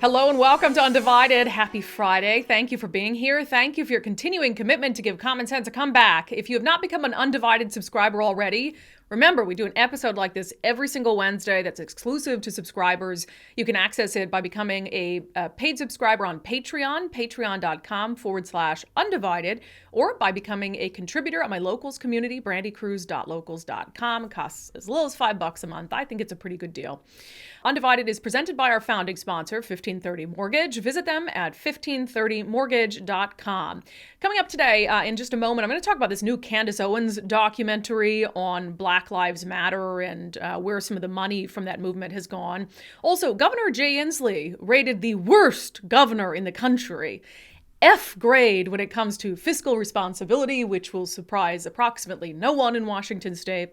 Hello and welcome to Undivided. Happy Friday. Thank you for being here. Thank you for your continuing commitment to give Common Sense a comeback. If you have not become an Undivided subscriber already, remember, we do an episode like this every single Wednesday that's exclusive to subscribers. You can access it by becoming a paid subscriber on Patreon, patreon.com/undivided, or by becoming a contributor at my locals community, brandikruse.locals.com. It costs as little as $5 a month. I think it's a pretty good deal. Undivided is presented by our founding sponsor, 1530 Mortgage. Visit them at 1530mortgage.com. Coming up today, in just a moment, I'm going to talk about this new Candace Owens documentary on Black Lives Matter and where some of the money from that movement has gone. Also, Governor Jay Inslee rated the worst governor in the country. F grade when it comes to fiscal responsibility, which will surprise approximately no one in Washington state.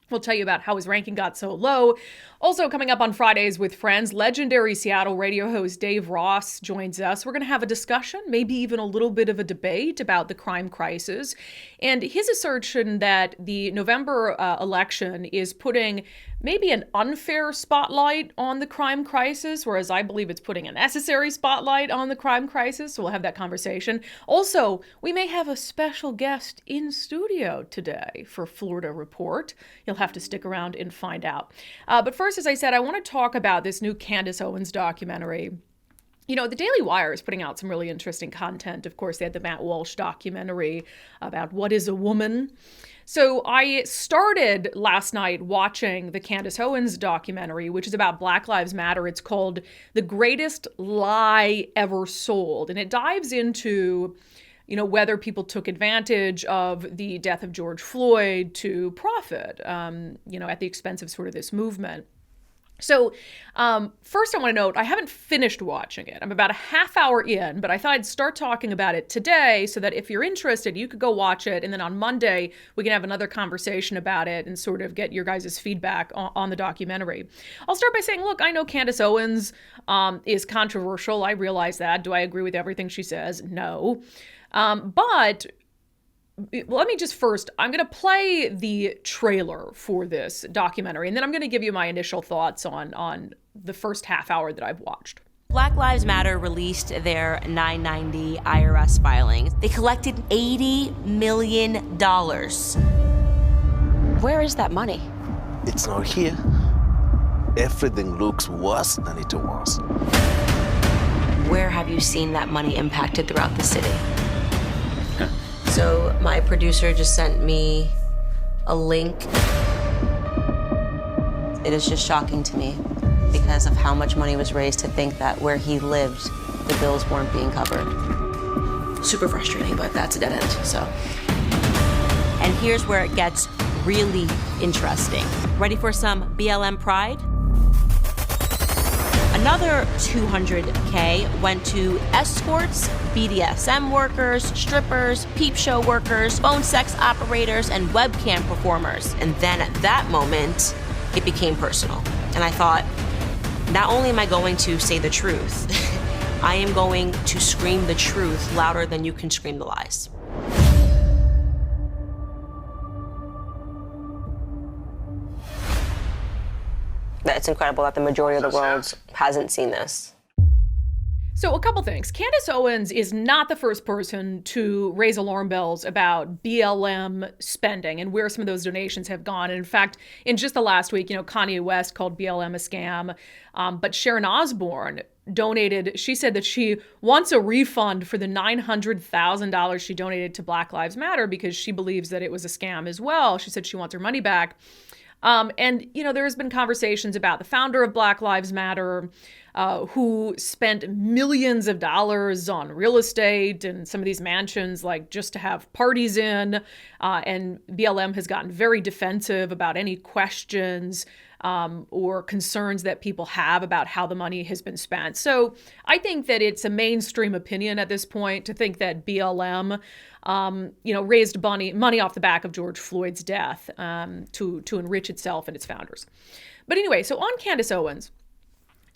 We'll tell you about how his ranking got so low. Also coming up on Fridays with Friends, legendary Seattle radio host Dave Ross joins us. We're going to have a discussion, maybe even a little bit of a debate about the crime crisis and his assertion that the November election is putting maybe an unfair spotlight on the crime crisis, whereas I believe it's putting a necessary spotlight on the crime crisis. So we'll have that conversation. Also, we may have a special guest in studio today for Florida Report. You'll have to stick around and find out. But first, as I said, I want to talk about this new Candace Owens documentary. You know, the Daily Wire is putting out some really interesting content. Of course, they had the Matt Walsh documentary about what is a woman. So I started last night watching the Candace Owens documentary, which is about Black Lives Matter. It's called The Greatest Lie Ever Sold. And it dives into, you know, whether people took advantage of the death of George Floyd to profit, you know, at the expense of sort of this movement. So first I want to note, I haven't finished watching it. I'm about a half hour in, but I thought I'd start talking about it today so that if you're interested, you could go watch it. And then on Monday, we can have another conversation about it and sort of get your guys' feedback on the documentary. I'll start by saying, look, I know Candace Owens is controversial. I realize that. Do I agree with everything she says? No. But let me just first, I'm going to play the trailer for this documentary, and then I'm going to give you my initial thoughts on the first half hour that I've watched. Black Lives Matter released their 990 IRS filings. They collected $80 million. Where is that money? It's not here. Everything looks worse than it was. Where have you seen that money impacted throughout the city? So my producer just sent me a link. It is just shocking to me because of how much money was raised to think that where he lived, the bills weren't being covered. Super frustrating, but that's a dead end, so. And here's where it gets really interesting. Ready for some BLM pride? Another $200K went to escorts, BDSM workers, strippers, peep show workers, phone sex operators, and webcam performers. And then at that moment, it became personal. And I thought, not only am I going to say the truth, I am going to scream the truth louder than you can scream the lies. It's incredible that the majority of the world hasn't seen this. So a couple things. Candace Owens is not the first person to raise alarm bells about BLM spending and where some of those donations have gone. And in fact, in just the last week, you know, Kanye West called BLM a scam. But Sharon Osbourne donated, she said that she wants a refund for the $900,000 she donated to Black Lives Matter because she believes that it was a scam as well. She said she wants her money back. And, you know, there's been conversations about the founder of Black Lives Matter, who spent millions of dollars on real estate and some of these mansions, like just to have parties in. And BLM has gotten very defensive about any questions or concerns that people have about how the money has been spent. So I think that it's a mainstream opinion at this point to think that BLM raised money off the back of George Floyd's death to enrich itself and its founders. But anyway, so on Candace Owens,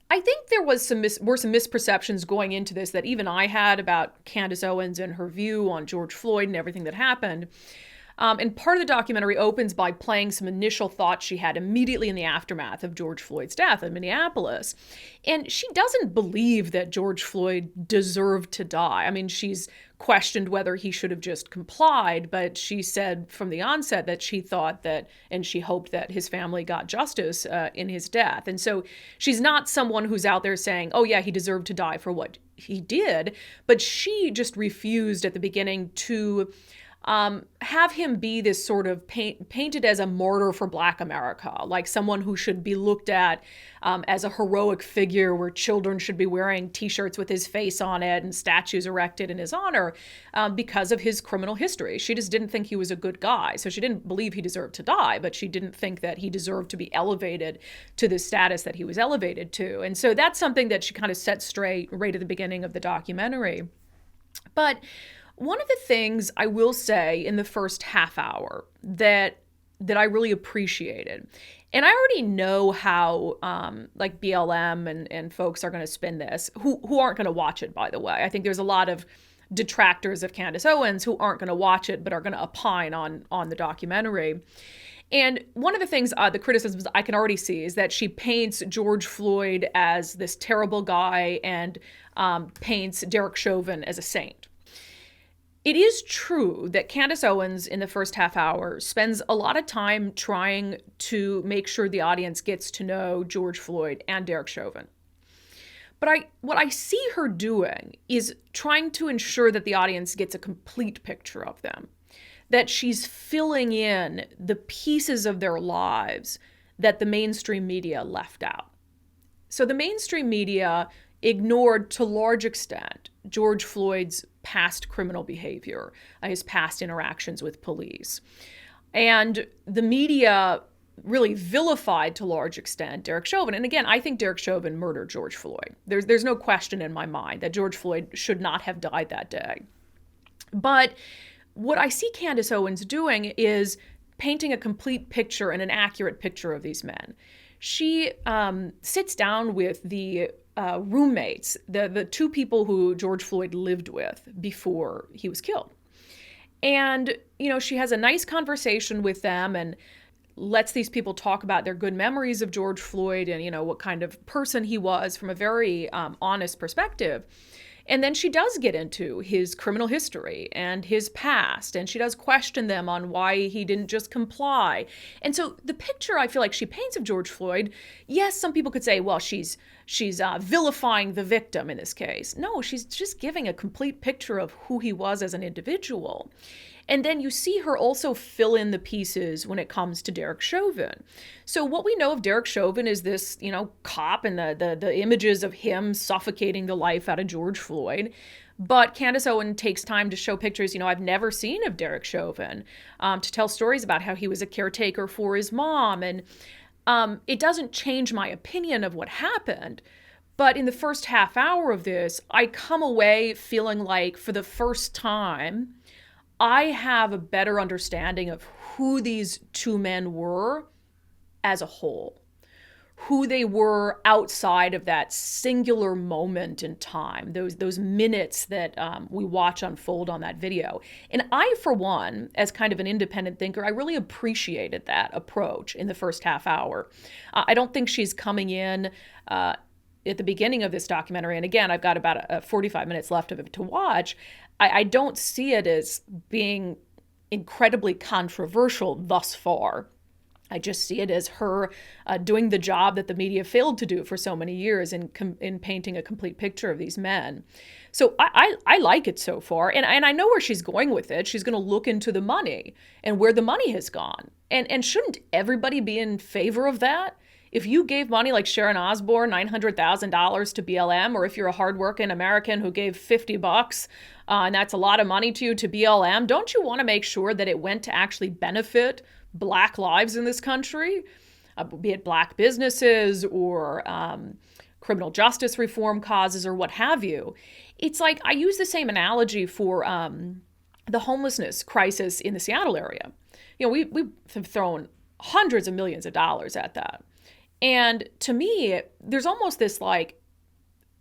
I think there was some misperceptions going into this that even I had about Candace Owens and her view on George Floyd and everything that happened. And part of the documentary opens by playing some initial thoughts she had immediately in the aftermath of George Floyd's death in Minneapolis. And she doesn't believe that George Floyd deserved to die. I mean, she's questioned whether he should have just complied, but she said from the onset that she thought that, and she hoped that his family got justice in his death. And so she's not someone who's out there saying, oh yeah, he deserved to die for what he did, but she just refused at the beginning to have him be this sort of painted as a martyr for Black America, like someone who should be looked at as a heroic figure where children should be wearing T-shirts with his face on it and statues erected in his honor because of his criminal history. She just didn't think he was a good guy. So she didn't believe he deserved to die, but she didn't think that he deserved to be elevated to the status that he was elevated to. And so that's something that she kind of set straight right at the beginning of the documentary. But one of the things I will say in the first half hour that I really appreciated, and I already know how like BLM and folks are going to spin this, who aren't going to watch it, by the way. I think there's a lot of detractors of Candace Owens who aren't going to watch it but are going to opine on the documentary. And one of the things, the criticisms I can already see is that she paints George Floyd as this terrible guy and paints Derek Chauvin as a saint. It is true that Candace Owens in the first half hour spends a lot of time trying to make sure the audience gets to know George Floyd and Derek Chauvin. But what I see her doing is trying to ensure that the audience gets a complete picture of them, that she's filling in the pieces of their lives that the mainstream media left out. So the mainstream media ignored to large extent George Floyd's past criminal behavior, his past interactions with police. And the media really vilified to large extent Derek Chauvin. And again, I think Derek Chauvin murdered George Floyd. There's no question in my mind that George Floyd should not have died that day. But what I see Candace Owens doing is painting a complete picture and an accurate picture of these men. She sits down with the roommates, the two people who George Floyd lived with before he was killed. And, you know, she has a nice conversation with them and lets these people talk about their good memories of George Floyd and, you know, what kind of person he was from a very honest perspective. And then she does get into his criminal history and his past, and she does question them on why he didn't just comply. And so the picture I feel like she paints of George Floyd, yes, some people could say, well, she's vilifying the victim in this case. No, she's just giving a complete picture of who he was as an individual. And then you see her also fill in the pieces when it comes to Derek Chauvin. So what we know of Derek Chauvin is this, you know, cop and the images of him suffocating the life out of George Floyd. But Candace Owens takes time to show pictures, you know, I've never seen of Derek Chauvin, to tell stories about how he was a caretaker for his mom. And it doesn't change my opinion of what happened. But in the first half hour of this, I come away feeling like for the first time, I have a better understanding of who these two men were as a whole, who they were outside of that singular moment in time, those minutes that we watch unfold on that video. And I, for one, as kind of an independent thinker, I really appreciated that approach in the first half hour. I don't think she's coming in at the beginning of this documentary, and again, I've got about 45 minutes left of it to watch. I don't see it as being incredibly controversial thus far. I just see it as her doing the job that the media failed to do for so many years in painting a complete picture of these men. So I like it so far, and I know where she's going with it. She's going to look into the money and where the money has gone. And shouldn't everybody be in favor of that? If you gave money like Sharon Osbourne, $900,000 to BLM, or if you're a hardworking American who gave $50, and that's a lot of money to you to BLM, don't you want to make sure that it went to actually benefit Black lives in this country, be it Black businesses or criminal justice reform causes or what have you? It's like I use the same analogy for the homelessness crisis in the Seattle area. You know, we have thrown hundreds of millions of dollars at that. And to me, there's almost this like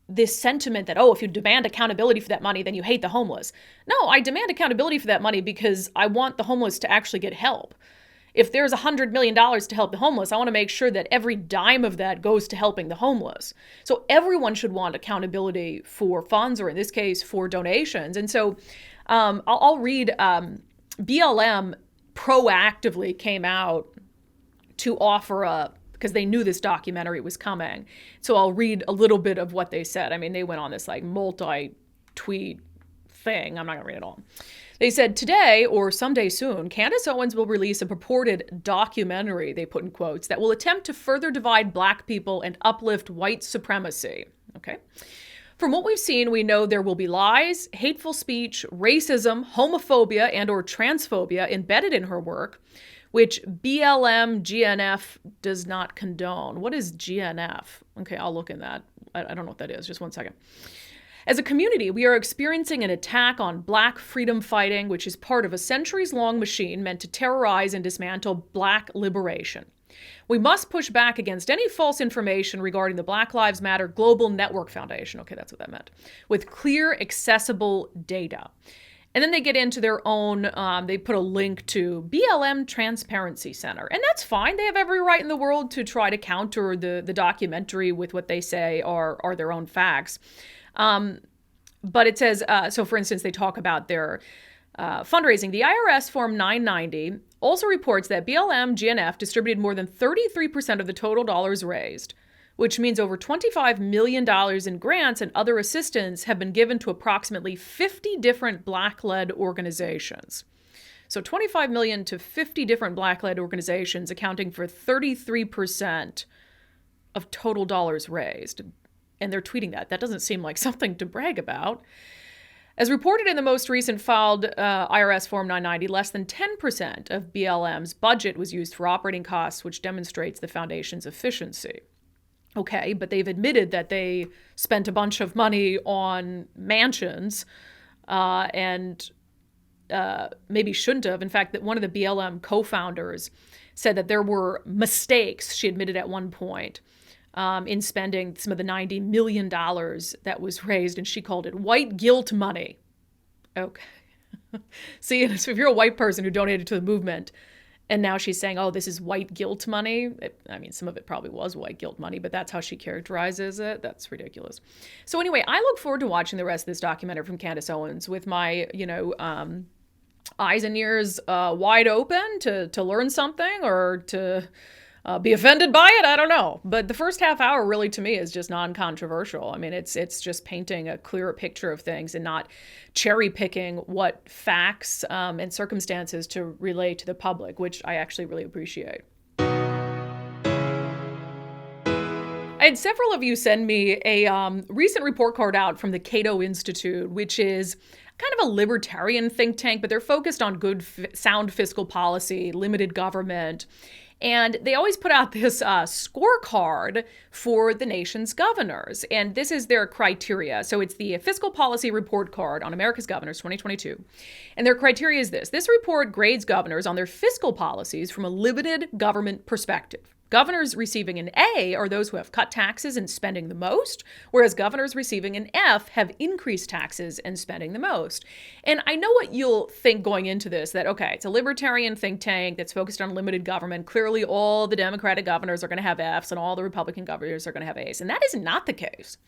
this sentiment that, oh, if you demand accountability for that money, then you hate the homeless. No, I demand accountability for that money because I want the homeless to actually get help. If there's $100 million to help the homeless, I want to make sure that every dime of that goes to helping the homeless. So everyone should want accountability for funds, or in this case, for donations. And so I'll read, BLM proactively came out to offer because they knew this documentary was coming. So I'll read a little bit of what they said. I mean, they went on this like multi-tweet thing. I'm not going to read it all. They said, today or someday soon, Candace Owens will release a purported documentary, they put in quotes, that will attempt to further divide Black people and uplift white supremacy. Okay. From what we've seen, we know there will be lies, hateful speech, racism, homophobia, and or transphobia embedded in her work, which BLM GNF does not condone. What is GNF? Okay, I'll look in that. I don't know what that is. Just one second. As a community, we are experiencing an attack on Black freedom fighting, which is part of a centuries-long machine meant to terrorize and dismantle Black liberation. We must push back against any false information regarding the Black Lives Matter Global Network Foundation. Okay, that's what that meant. With clear, accessible data. And then they get into their own, they put a link to BLM Transparency Center. And that's fine. They have every right in the world to try to counter the documentary with what they say are their own facts. But it says, so for instance, they talk about their fundraising. The IRS Form 990 also reports that BLM GNF distributed more than 33% of the total dollars raised, which means over $25 million in grants and other assistance have been given to approximately 50 different Black-led organizations. So $25 million to 50 different Black-led organizations, accounting for 33% of total dollars raised. And they're tweeting that. That doesn't seem like something to brag about. As reported in the most recent filed IRS Form 990, less than 10% of BLM's budget was used for operating costs, which demonstrates the foundation's efficiency. Okay, but they've admitted that they spent a bunch of money on mansions and maybe shouldn't have. In fact, that one of the BLM co-founders said that there were mistakes, she admitted at one point, in spending some of the $90 million that was raised, and she called it white guilt money. Okay. See, so if you're a white person who donated to the movement, and now she's saying, oh, this is white guilt money. I mean, some of it probably was white guilt money, but that's how she characterizes it. That's ridiculous. So anyway, I look forward to watching the rest of this documentary from Candace Owens with my, eyes and ears wide open to learn something or to be offended by it. I don't know. But the first half hour really to me is just non-controversial. I mean, it's just painting a clearer picture of things and not cherry picking what facts and circumstances to relay to the public, which I actually really appreciate. I had several of you send me a recent report card out from the Cato Institute, which is kind of a libertarian think tank, but they're focused on good, sound fiscal policy, limited government. And they always put out this scorecard for the nation's governors. And this is their criteria. So it's the Fiscal Policy Report Card on America's Governors 2022. And their criteria is this. This report grades governors on their fiscal policies from a limited government perspective. Governors receiving an A are those who have cut taxes and spending the most, whereas governors receiving an F have increased taxes and spending the most. And I know what you'll think going into this, that, okay, it's a libertarian think tank that's focused on limited government. Clearly, all the Democratic governors are going to have Fs and all the Republican governors are going to have As. And that is not the case.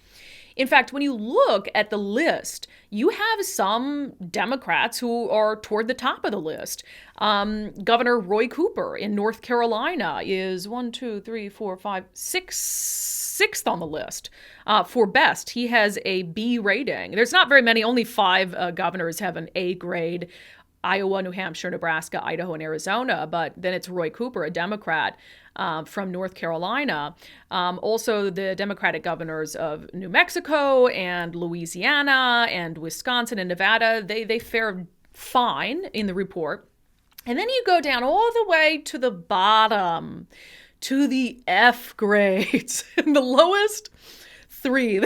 In fact, when you look at the list, you have some Democrats who are toward the top of the list. Governor Roy Cooper in North Carolina is sixth on the list for best. He has a B rating. There's not very many. Only 5 governors have an A grade. Iowa, New Hampshire, Nebraska, Idaho, and Arizona. But then it's Roy Cooper, a Democrat from North Carolina. Also, the Democratic governors of New Mexico and Louisiana and Wisconsin and Nevada, they fared fine in the report. And then you go down all the way to the bottom, to the F grades. And the lowest 3.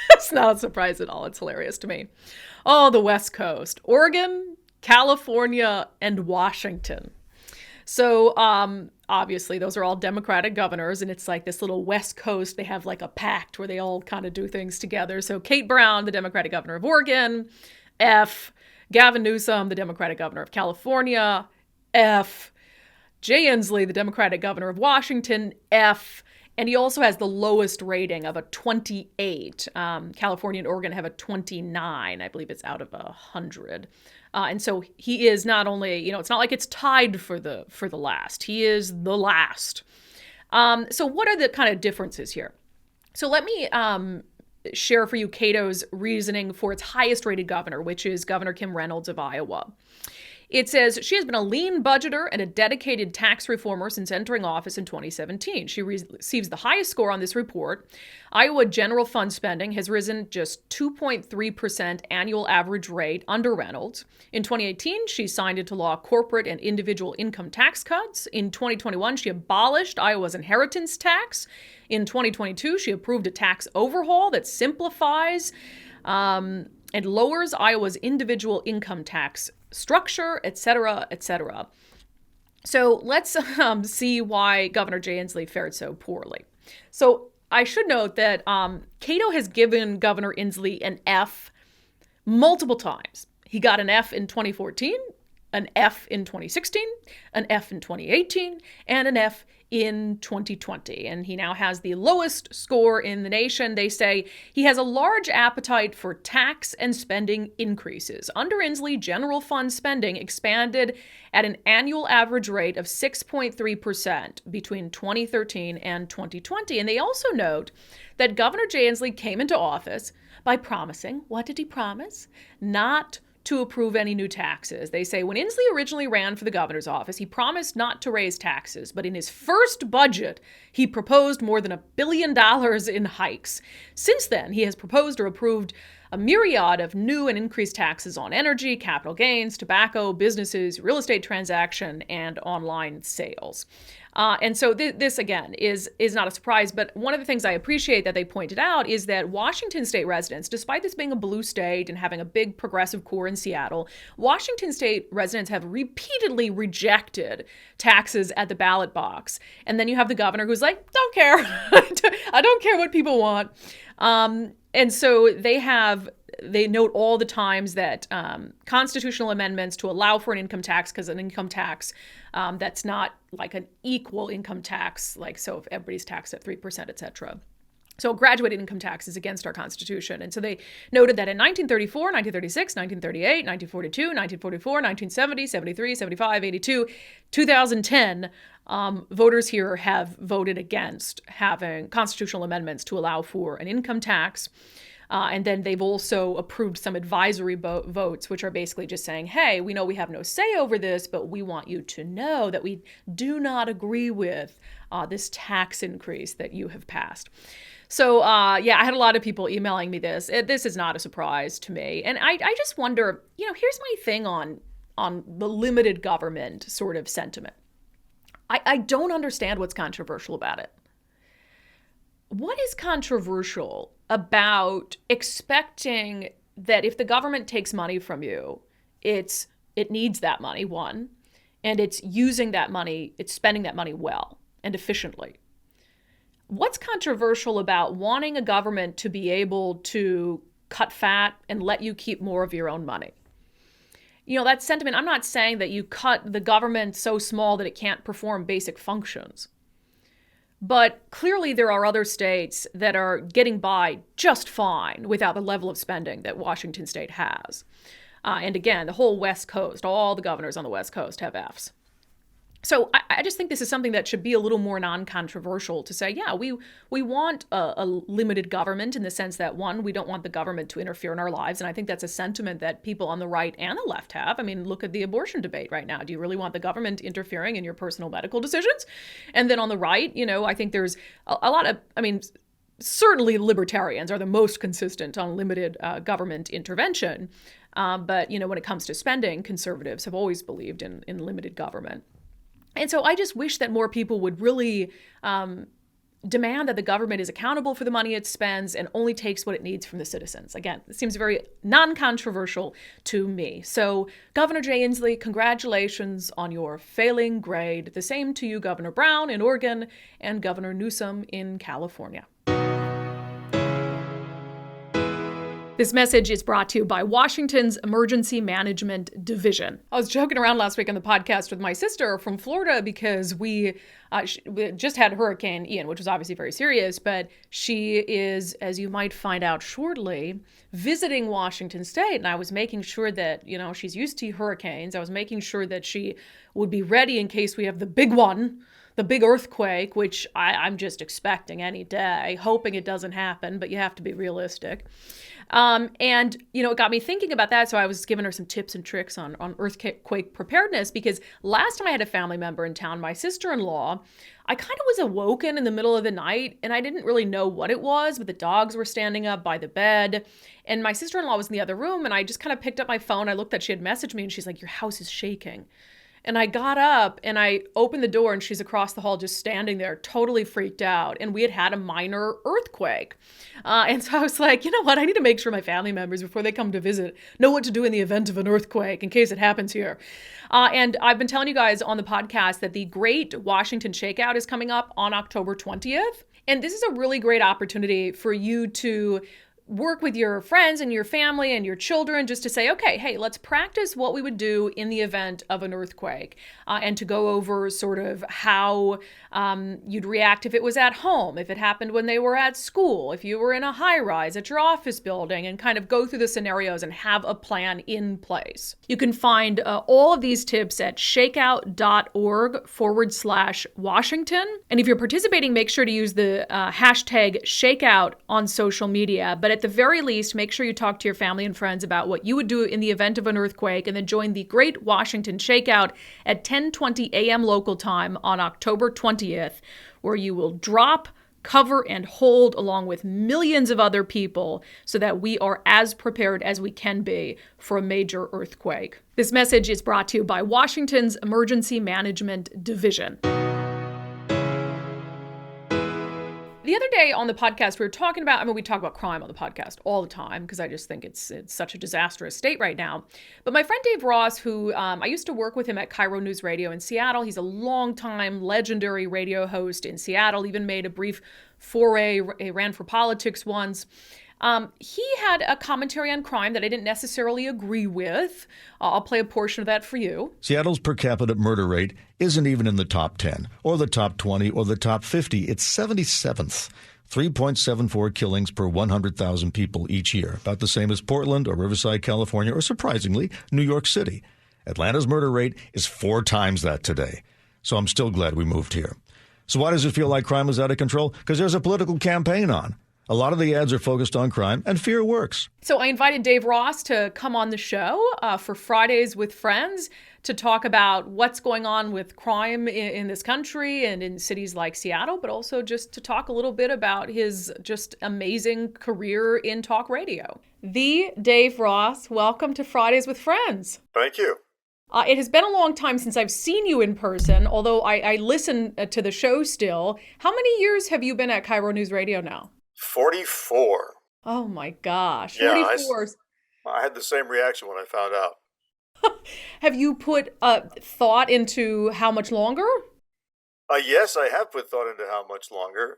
That's not a surprise at all. It's hilarious to me. Oh, the West Coast. Oregon, California, and Washington. So obviously those are all Democratic governors, and it's like this little West Coast, they have like a pact where they all kind of do things together. So Kate Brown, the Democratic governor of Oregon, F. Gavin Newsom, the Democratic governor of California, F. Jay Inslee, the Democratic governor of Washington, F. And he also has the lowest rating of a 28. California and Oregon have a 29. I believe it's out of 100. And so he is not only, it's not like it's tied for the last. He is the last. So what are the kind of differences here? So let me share for you Cato's reasoning for its highest rated governor, which is Governor Kim Reynolds of Iowa. It says she has been a lean budgeter and a dedicated tax reformer since entering office in 2017. She receives the highest score on this report. Iowa general fund spending has risen just 2.3% annual average rate under Reynolds. In 2018, she signed into law corporate and individual income tax cuts. In 2021, she abolished Iowa's inheritance tax. In 2022, she approved a tax overhaul that simplifies and lowers Iowa's individual income tax structure, et cetera, et cetera. So let's see why Governor Jay Inslee fared so poorly. So I should note that Cato has given Governor Inslee an F multiple times. He got an F in 2014, an F in 2016, an F in 2018, and an F in 2020. And he now has the lowest score in the nation. They say he has a large appetite for tax and spending increases. Under Inslee, general fund spending expanded at an annual average rate of 6.3% between 2013 and 2020. And they also note that Governor Jay Inslee came into office by promising, what did he promise? Not to approve any new taxes. They say when Inslee originally ran for the governor's office, he promised not to raise taxes, but in his first budget, he proposed more than $1 billion in hikes. Since then, he has proposed or approved a myriad of new and increased taxes on energy, capital gains, tobacco, businesses, real estate transaction, and online sales. And so this, again, is not a surprise. But one of the things I appreciate that they pointed out is that Washington state residents, despite this being a blue state and having a big progressive core in Seattle, Washington state residents have repeatedly rejected taxes at the ballot box. And then you have the governor who's like, don't care. I don't care what people want. And so they note all the times that constitutional amendments to allow for an income tax, because an income tax that's not like an equal income tax, like so if everybody's taxed at 3%, et cetera. So graduated income tax is against our Constitution. And so they noted that in 1934, 1936, 1938, 1942, 1944, 1970, 73, 75, 82, 2010, voters here have voted against having constitutional amendments to allow for an income tax. And then they've also approved some advisory votes, which are basically just saying, hey, we know we have no say over this, but we want you to know that we do not agree with this tax increase that you have passed. So, I had a lot of people emailing me this. This is not a surprise to me. And I just wonder, here's my thing on the limited government sort of sentiment. I don't understand what's controversial about it. What is controversial about expecting that if the government takes money from you, it needs that money, one, and it's using that money, it's spending that money well and efficiently? What's controversial about wanting a government to be able to cut fat and let you keep more of your own money? That sentiment, I'm not saying that you cut the government so small that it can't perform basic functions. But clearly there are other states that are getting by just fine without the level of spending that Washington state has. And again, the whole West Coast, all the governors on the West Coast have Fs. So I just think this is something that should be a little more non-controversial to say, yeah, we want a limited government in the sense that, one, we don't want the government to interfere in our lives. And I think that's a sentiment that people on the right and the left have. I mean, look at the abortion debate right now. Do you really want the government interfering in your personal medical decisions? And then on the right, I think there's a lot of, certainly libertarians are the most consistent on limited government intervention. But, when it comes to spending, conservatives have always believed in limited government. And so I just wish that more people would really demand that the government is accountable for the money it spends and only takes what it needs from the citizens. Again, it seems very non-controversial to me. So, Governor Jay Inslee, congratulations on your failing grade. The same to you, Governor Brown in Oregon and Governor Newsom in California. This message is brought to you by Washington's Emergency Management Division. I was joking around last week on the podcast with my sister from Florida because we just had Hurricane Ian, which was obviously very serious, but she is, as you might find out shortly, visiting Washington State. And I was making sure that, she's used to hurricanes. I was making sure that she would be ready in case we have the big one, the big earthquake, which I'm just expecting any day, hoping it doesn't happen, but you have to be realistic. It got me thinking about that. So I was giving her some tips and tricks on earthquake preparedness, because last time I had a family member in town, my sister-in-law, I kind of was awoken in the middle of the night and I didn't really know what it was, but the dogs were standing up by the bed and my sister-in-law was in the other room, and I just kind of picked up my phone. I looked at, she had messaged me and she's like, "Your house is shaking." And I got up and I opened the door and she's across the hall just standing there, totally freaked out. And we had had a minor earthquake. And so I was like, you know what? I need to make sure my family members, before they come to visit, know what to do in the event of an earthquake in case it happens here. And I've been telling you guys on the podcast that the Great Washington Shakeout is coming up on October 20th. And this is a really great opportunity for you to work with your friends and your family and your children just to say, okay, hey, let's practice what we would do in the event of an earthquake, and to go over sort of how you'd react if it was at home, if it happened when they were at school, if you were in a high rise at your office building, and kind of go through the scenarios and have a plan in place. You can find all of these tips at shakeout.org/Washington. And if you're participating, make sure to use the hashtag shakeout on social media. But at the very least, make sure you talk to your family and friends about what you would do in the event of an earthquake, and then join the Great Washington Shakeout at 10:20 a.m. local time on October 20th, where you will drop, cover, and hold along with millions of other people so that we are as prepared as we can be for a major earthquake. This message is brought to you by Washington's Emergency Management Division. The other day on the podcast, we were talking about, we talk about crime on the podcast all the time because I just think it's such a disastrous state right now. But my friend Dave Ross, who I used to work with him at Cairo News Radio in Seattle, he's a longtime legendary radio host in Seattle, even made a brief foray, he ran for politics once. He had a commentary on crime that I didn't necessarily agree with. I'll play a portion of that for you. Seattle's per capita murder rate isn't even in the top 10, or the top 20, or the top 50. It's 77th. 3.74 killings per 100,000 people each year, about the same as Portland or Riverside, California, or surprisingly, New York City. Atlanta's murder rate is 4 times that today. So I'm still glad we moved here. So why does it feel like crime is out of control? Because there's a political campaign on. A lot of the ads are focused on crime, and fear works. So I invited Dave Ross to come on the show for Fridays with Friends to talk about what's going on with crime in this country and in cities like Seattle, but also just to talk a little bit about his just amazing career in talk radio. The Dave Ross, welcome to Fridays with Friends. Thank you. It has been a long time since I've seen you in person, although I listen to the show still. How many years have you been at Cairo News Radio now? 44. Oh my gosh. Yeah, 44. I had the same reaction when I found out. Have you put thought into how much longer? Yes, I have put thought into how much longer.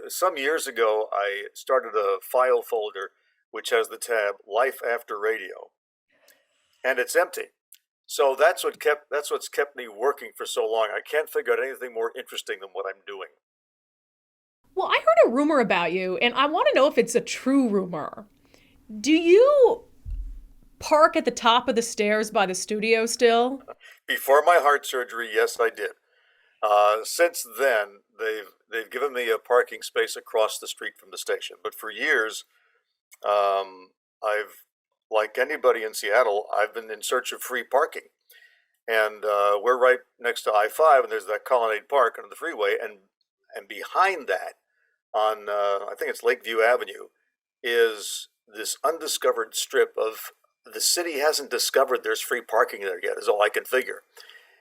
Some years ago, I started a file folder which has the tab Life After Radio, and it's empty. So that's what's kept me working for so long. I can't figure out anything more interesting than what I'm doing. Well, I heard a rumor about you, and I want to know if it's a true rumor. Do you park at the top of the stairs by the studio still? Before my heart surgery, yes, I did. Since then, they've given me a parking space across the street from the station. But for years, like anybody in Seattle, I've been in search of free parking. And we're right next to I-5, and there's that Colonnade Park on the freeway, and behind that, on I think it's Lakeview Avenue, is this undiscovered strip of the city hasn't discovered there's free parking there yet, is all I can figure.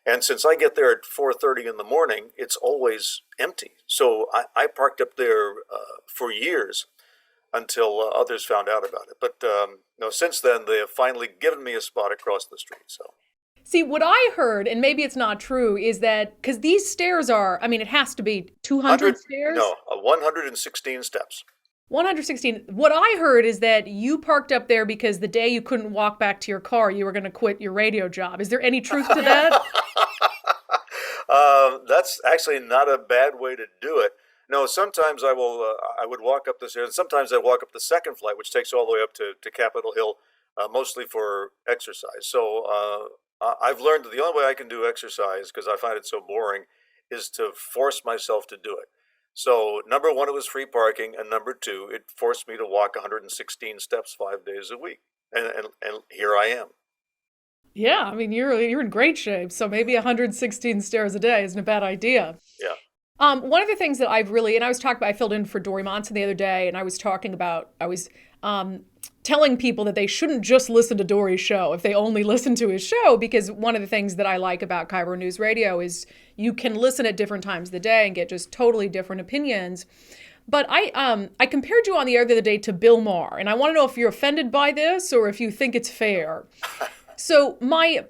And since I get there at 4:30 in the morning, it's always empty. So I parked up there for years until others found out about it. But no, since then they have finally given me a spot across the street. So See, what I heard, and maybe it's not true, is that because these stairs are, I mean, it has to be 200 stairs? 116 steps. 116. What I heard is that you parked up there because the day you couldn't walk back to your car, you were going to quit your radio job. Is there any truth to that? That's actually not a bad way to do it. No, sometimes I would walk up the stairs, and sometimes I walk up the second flight, which takes all the way up to Capitol Hill, mostly for exercise. So I've learned that the only way I can do exercise, because I find it so boring, is to force myself to do it. So number one, it was free parking, and number two, it forced me to walk 116 steps 5 days a week, and here I am. Yeah, I mean, you're in great shape, so maybe 116 stairs a day isn't a bad idea. Yeah. One of the things that I've really, and I filled in for Dory Monson the other day, and I was telling people that they shouldn't just listen to Dory's show if they only listen to his show, because one of the things that I like about Cairo News Radio is you can listen at different times of the day and get just totally different opinions. But I compared you on the air the other day to Bill Maher, and I want to know if you're offended by this or if you think it's fair. So my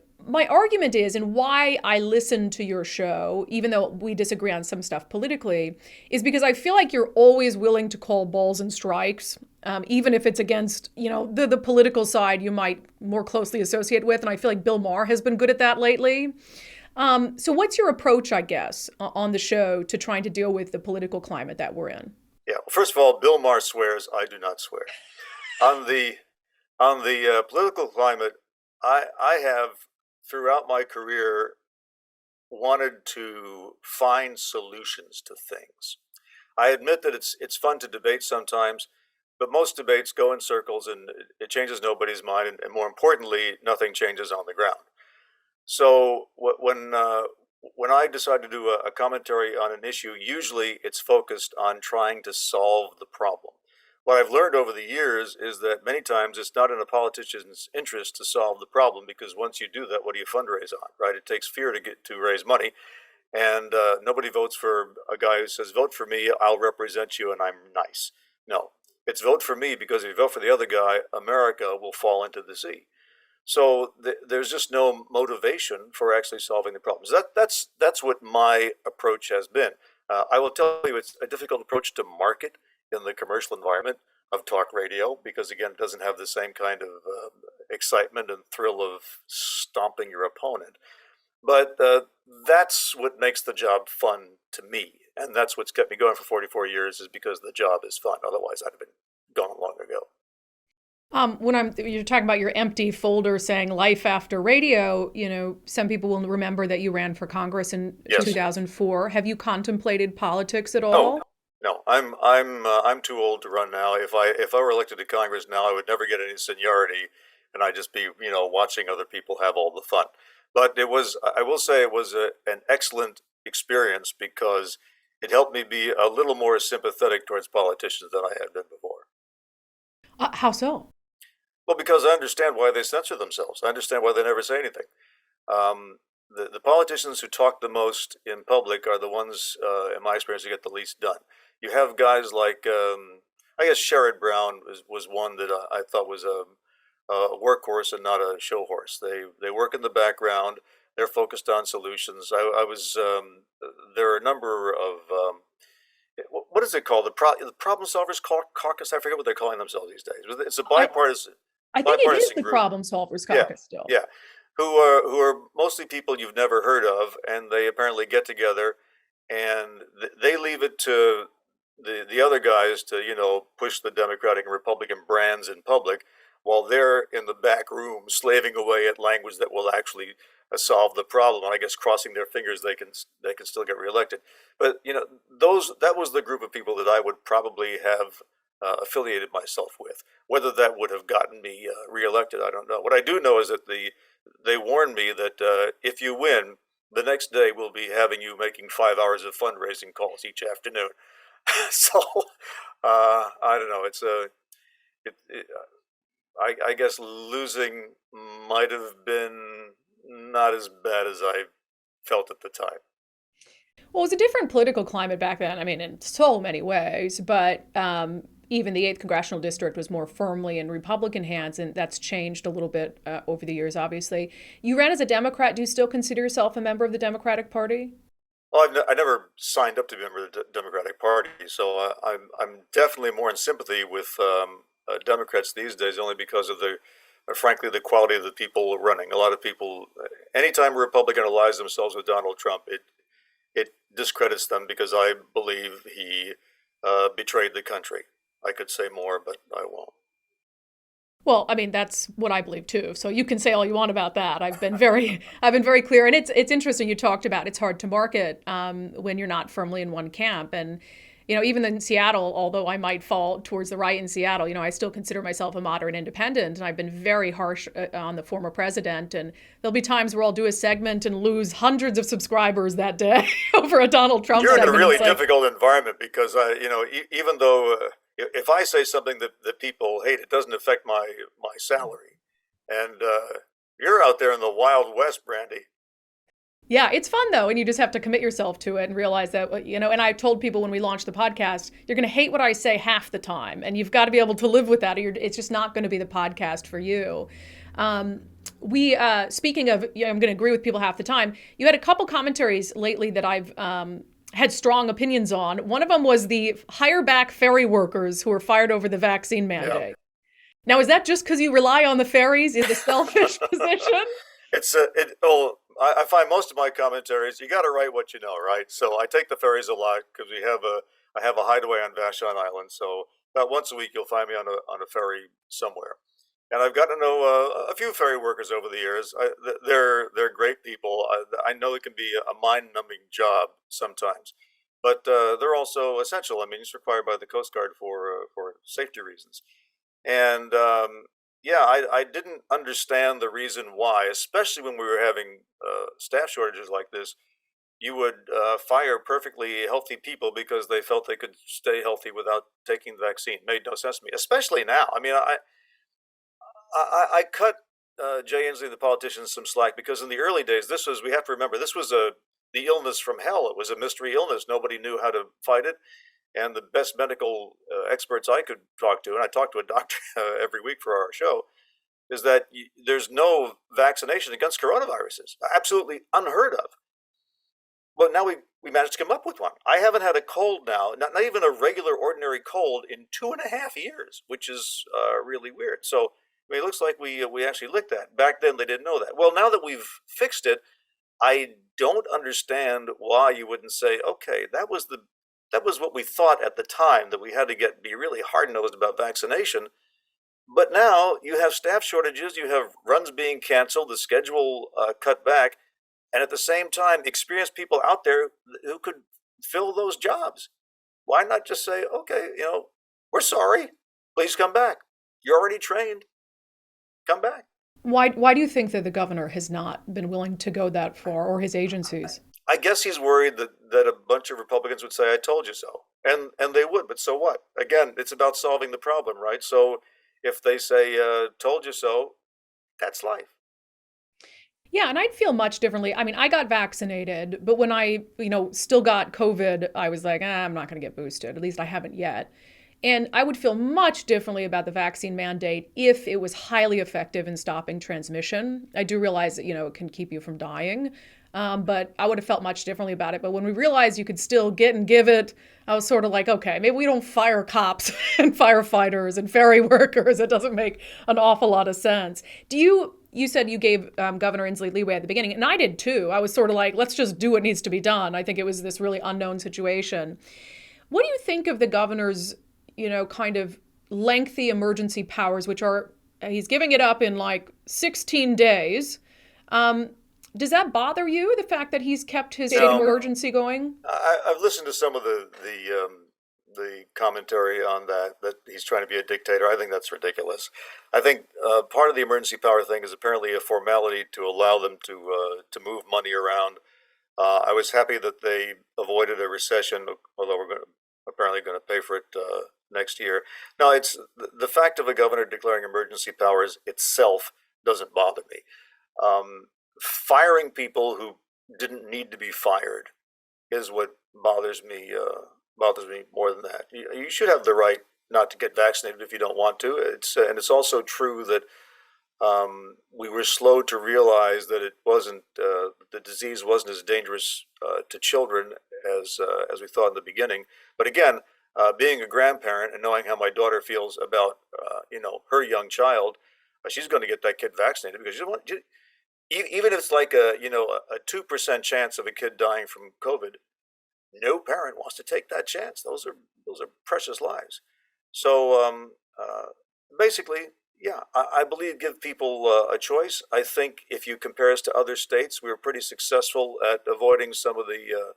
argument is, and why I listen to your show, even though we disagree on some stuff politically, is because I feel like you're always willing to call balls and strikes, even if it's against, the political side you might more closely associate with. And I feel like Bill Maher has been good at that lately. So what's your approach, I guess, on the show to trying to deal with the political climate that we're in? Yeah. First of all, Bill Maher swears. I do not swear. On the political climate, I have throughout my career wanted to find solutions to things. I admit that it's fun to debate sometimes, but most debates go in circles and it changes nobody's mind, and more importantly, nothing changes on the ground. So when I decide to do a commentary on an issue, usually it's focused on trying to solve the problem. What I've learned over the years is that many times it's not in a politician's interest to solve the problem, because once you do that, what do you fundraise on, right? It takes fear to raise money, and nobody votes for a guy who says, "Vote for me, I'll represent you, and I'm nice." No, it's vote for me, because if you vote for the other guy, America will fall into the sea. So there's just no motivation for actually solving the problems. That's what my approach has been. I will tell you, it's a difficult approach to market in the commercial environment of talk radio, because again, it doesn't have the same kind of excitement and thrill of stomping your opponent. But that's what makes the job fun to me, and that's what's kept me going for 44 years, is because the job is fun. Otherwise, I'd have been gone long ago. You're talking about your empty folder saying "Life After Radio," some people will remember that you ran for Congress in Yes. 2004. Have you contemplated politics at all? No, I'm too old to run now. If I were elected to Congress now, I would never get any seniority, and I'd just be watching other people have all the fun. But I will say it was an excellent experience, because it helped me be a little more sympathetic towards politicians than I had been before. How so? Well, because I understand why they censor themselves. I understand why they never say anything. The politicians who talk the most in public are the ones, in my experience, who get the least done. You have guys like, I guess Sherrod Brown was one that I thought was a workhorse and not a show horse. They work in the background. They're focused on solutions. There are a number of, what is it called? The Problem Solvers Caucus? I forget what they're calling themselves these days. It's a bipartisan. I think it is bipartisan the group. Problem Solvers Caucus still. Yeah, who are mostly people you've never heard of, and they apparently get together, and they leave it to the other guys to push the Democratic and Republican brands in public, while they're in the back room slaving away at language that will actually solve the problem. And I guess crossing their fingers they can still get reelected. But that was the group of people that I would probably have affiliated myself with. Whether that would have gotten me reelected, I don't know. What I do know is that they warned me that if you win, the next day we'll be having you making 5 hours of fundraising calls each afternoon. So I don't know. I guess losing might have been not as bad as I felt at the time. Well, it was a different political climate back then. I mean, in so many ways, but even the 8th Congressional District was more firmly in Republican hands, and that's changed a little bit over the years, obviously. You ran as a Democrat. Do you still consider yourself a member of the Democratic Party? Well, I never signed up to be a member of the Democratic Party, so I'm definitely more in sympathy with Democrats these days, only because of frankly, the quality of the people running. A lot of people, anytime a Republican allies themselves with Donald Trump, it discredits them because I believe he betrayed the country. I could say more, but I won't. Well, I mean, that's what I believe too. So you can say all you want about that. I've been very clear, and it's interesting. You talked about it's hard to market when you're not firmly in one camp, and even in Seattle, although I might fall towards the right in Seattle, I still consider myself a moderate independent, and I've been very harsh on the former president. And there'll be times where I'll do a segment and lose hundreds of subscribers that day over a Donald Trump You're segment. in a really difficult environment because even though if I say something that people hate, it doesn't affect my salary. And you're out there in the Wild West, Brandi. Yeah, it's fun though, and you just have to commit yourself to it and realize that, and I told people when we launched the podcast, you're going to hate what I say half the time, and you've got to be able to live with that, or it's just not going to be the podcast for you. Speaking of, I'm going to agree with people half the time, you had a couple commentaries lately that I've had strong opinions on. One of them was the hire back ferry workers who were fired over the vaccine mandate. Yeah. Now, is that just because you rely on the ferries in the selfish position? I find most of my commentaries, you got to write what you know, right? So I take the ferries a lot because I have a hideaway on Vashon Island. So about once a week, you'll find me on a ferry somewhere. And I've gotten to know a few ferry workers over the years. They're great people. I know it can be a mind-numbing job sometimes, but they're also essential. I mean, it's required by the Coast Guard for safety reasons. And I didn't understand the reason why, especially when we were having staff shortages like this. You would fire perfectly healthy people because they felt they could stay healthy without taking the vaccine. It made no sense to me, especially now. I mean, I cut Jay Inslee, the politician, some slack because in the early days, we have to remember, this was the illness from hell. It was a mystery illness. Nobody knew how to fight it. And the best medical experts I could talk to, and I talk to a doctor every week for our show, is that there's no vaccination against coronaviruses. Absolutely unheard of. But now we managed to come up with one. I haven't had a cold now, not even a regular, ordinary cold, in 2.5 years, which is really weird. So it looks like we actually licked that. Back then, they didn't know that. Well, now that we've fixed it, I don't understand why you wouldn't say, okay, that was what we thought at the time, that we had to be really hard-nosed about vaccination. But now you have staff shortages, you have runs being canceled, the schedule cut back, and at the same time, experienced people out there who could fill those jobs. Why not just say, okay, we're sorry, please come back. You're already trained. Come back. Why do you think that the governor has not been willing to go that far, or his agencies? I guess he's worried that a bunch of Republicans would say, I told you so. And they would, but so what? Again, it's about solving the problem, right? So if they say, told you so, that's life. Yeah, and I'd feel much differently. I mean, I got vaccinated, but when I, still got COVID, I was like, I'm not going to get boosted. At least I haven't yet. And I would feel much differently about the vaccine mandate if it was highly effective in stopping transmission. I do realize that, it can keep you from dying. But I would have felt much differently about it. But when we realized you could still get and give it, I was sort of like, okay, maybe we don't fire cops and firefighters and ferry workers. It doesn't make an awful lot of sense. You said you gave Governor Inslee leeway at the beginning, and I did too. I was sort of like, let's just do what needs to be done. I think it was this really unknown situation. What do you think of the governor's, kind of lengthy emergency powers, which are, he's giving it up in like 16 days. Does that bother you, the fact that he's kept his state of emergency going? I've listened to some of the commentary on that he's trying to be a dictator. I think that's ridiculous. I think part of the emergency power thing is apparently a formality to allow them to move money around. I was happy that they avoided a recession, although we're apparently going to pay for it next year. Now, it's the fact of a governor declaring emergency powers itself doesn't bother me. Firing people who didn't need to be fired is what bothers me more than that. You should have the right not to get vaccinated if you don't want to. And it's also true that we were slow to realize that it wasn't the disease wasn't as dangerous to children as we thought in the beginning. But again, being a grandparent and knowing how my daughter feels about her young child, she's going to get that kid vaccinated because even if it's like a 2% chance of a kid dying from COVID, no parent wants to take that chance. Those are precious lives. So basically, yeah, I believe give people a choice. I think if you compare us to other states, we were pretty successful at avoiding some of the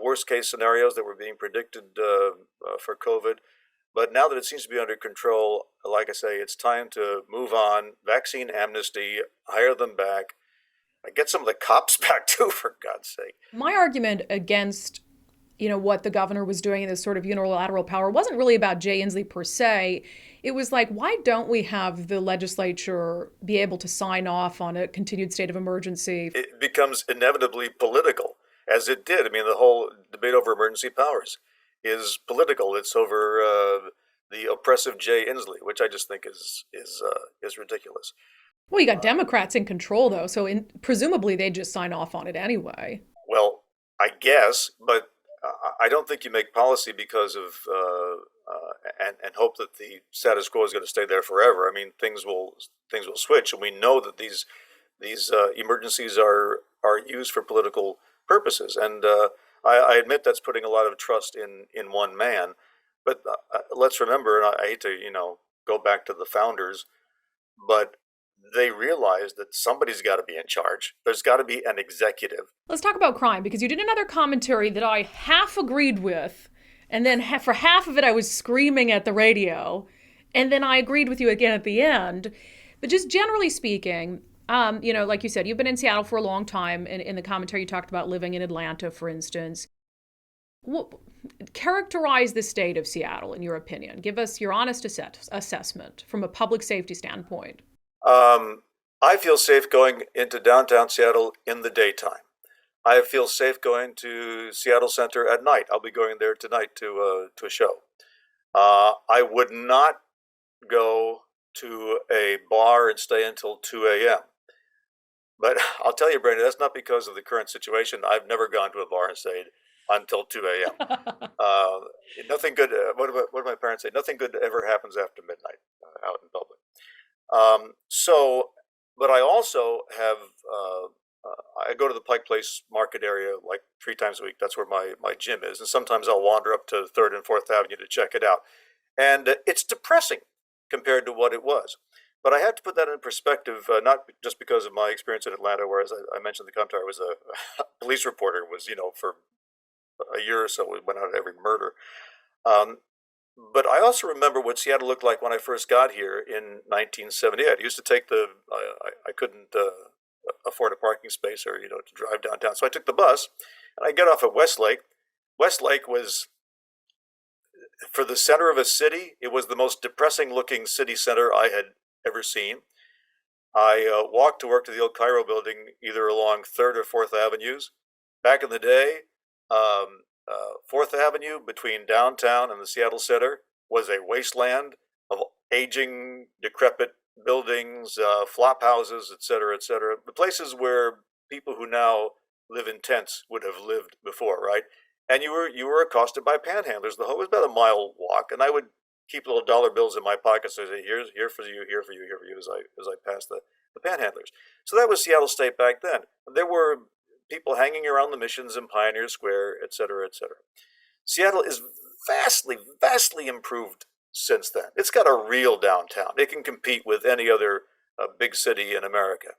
worst case scenarios that were being predicted for COVID. But now that it seems to be under control, like I say, it's time to move on. Vaccine amnesty, hire them back, get some of the cops back too, for God's sake. My argument against what the governor was doing in this sort of unilateral power wasn't really about Jay Inslee per se. It was like, why don't we have the legislature be able to sign off on a continued state of emergency? It becomes inevitably political, as it did. I mean, the whole debate over emergency powers is political. It's over the oppressive Jay Inslee, which I just think is ridiculous. Well, you got Democrats in control, though, so presumably they'd just sign off on it anyway. Well, I guess, but I don't think you make policy because of and hope that the status quo is going to stay there forever. I mean, things will switch, and we know that these emergencies are used for political purposes. And I admit that's putting a lot of trust in one man. But let's remember, and I hate to go back to the founders, but they realized that somebody's got to be in charge. There's got to be an executive. Let's talk about crime, because you did another commentary that I half agreed with, and then for half of it I was screaming at the radio, and then I agreed with you again at the end. But just generally speaking, like you said, you've been in Seattle for a long time, and in the commentary you talked about living in Atlanta, for instance. Characterize the state of Seattle in your opinion. Give us your honest assessment from a public safety standpoint. I feel safe going into downtown Seattle in the daytime. I feel safe going to Seattle Center at night. I'll be going there tonight to a show. I would not go to a bar and stay until 2 a.m. But I'll tell you, Brandi, that's not because of the current situation. I've never gone to a bar and stayed until 2 a.m. Nothing good. What do my parents say? Nothing good ever happens after midnight out in public. But I also have, I go to the Pike Place market area like 3 times a week. That's where my gym is. And sometimes I'll wander up to 3rd and 4th Avenue to check it out. And it's depressing compared to what it was. But I had to put that in perspective, not just because of my experience in Atlanta, where, as I mentioned, the commentary, I was a police reporter, was, for a year or so, we went out at every murder. But I also remember what Seattle looked like when I first got here in 1978. I used to take I couldn't afford a parking space or, to drive downtown. So I took the bus and I got off at Westlake. Westlake was, for the center of a city, it was the most depressing looking city center I had ever seen. I walked to work to the old Cairo building, either along 3rd or 4th Avenues. Back in the day, 4th Avenue between downtown and the Seattle Center was a wasteland of aging, decrepit buildings, flop houses, et cetera, the places where people who now live in tents would have lived before, right? And you were accosted by panhandlers. It was about a mile walk, and I would keep little dollar bills in my pockets and say, here for you, here for you, here for you, as I passed the panhandlers. So that was Seattle State back then. There were people hanging around the Missions and Pioneer Square, et cetera, et cetera. Seattle is vastly, vastly improved since then. It's got a real downtown. It can compete with any other big city in America.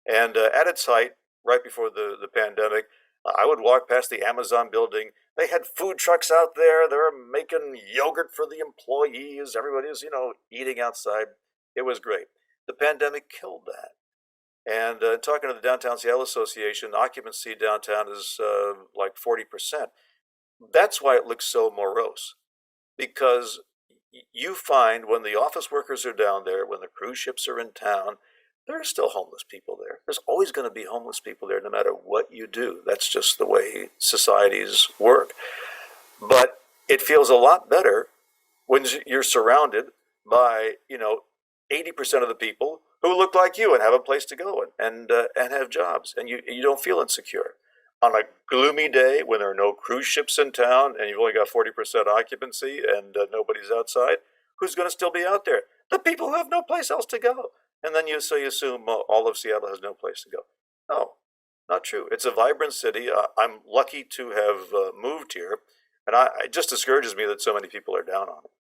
And at its height, right before the pandemic, I would walk past the Amazon building. They had food trucks out there. They were making yogurt for the employees. Everybody was, eating outside. It was great. The pandemic killed that. And talking to the Downtown Seattle Association, occupancy downtown is like 40%. That's why it looks so morose, because you find when the office workers are down there, when the cruise ships are in town, there are still homeless people there. There's always going to be homeless people there no matter what you do. That's just the way societies work. But it feels a lot better when you're surrounded by, 80% of the people who look like you and have a place to go and have jobs, and you don't feel insecure. On a gloomy day when there are no cruise ships in town and you've only got 40% occupancy and nobody's outside, who's going to still be out there? The people who have no place else to go. And then you assume all of Seattle has no place to go. No, not true. It's a vibrant city. I'm lucky to have moved here, and it just discourages me that so many people are down on it.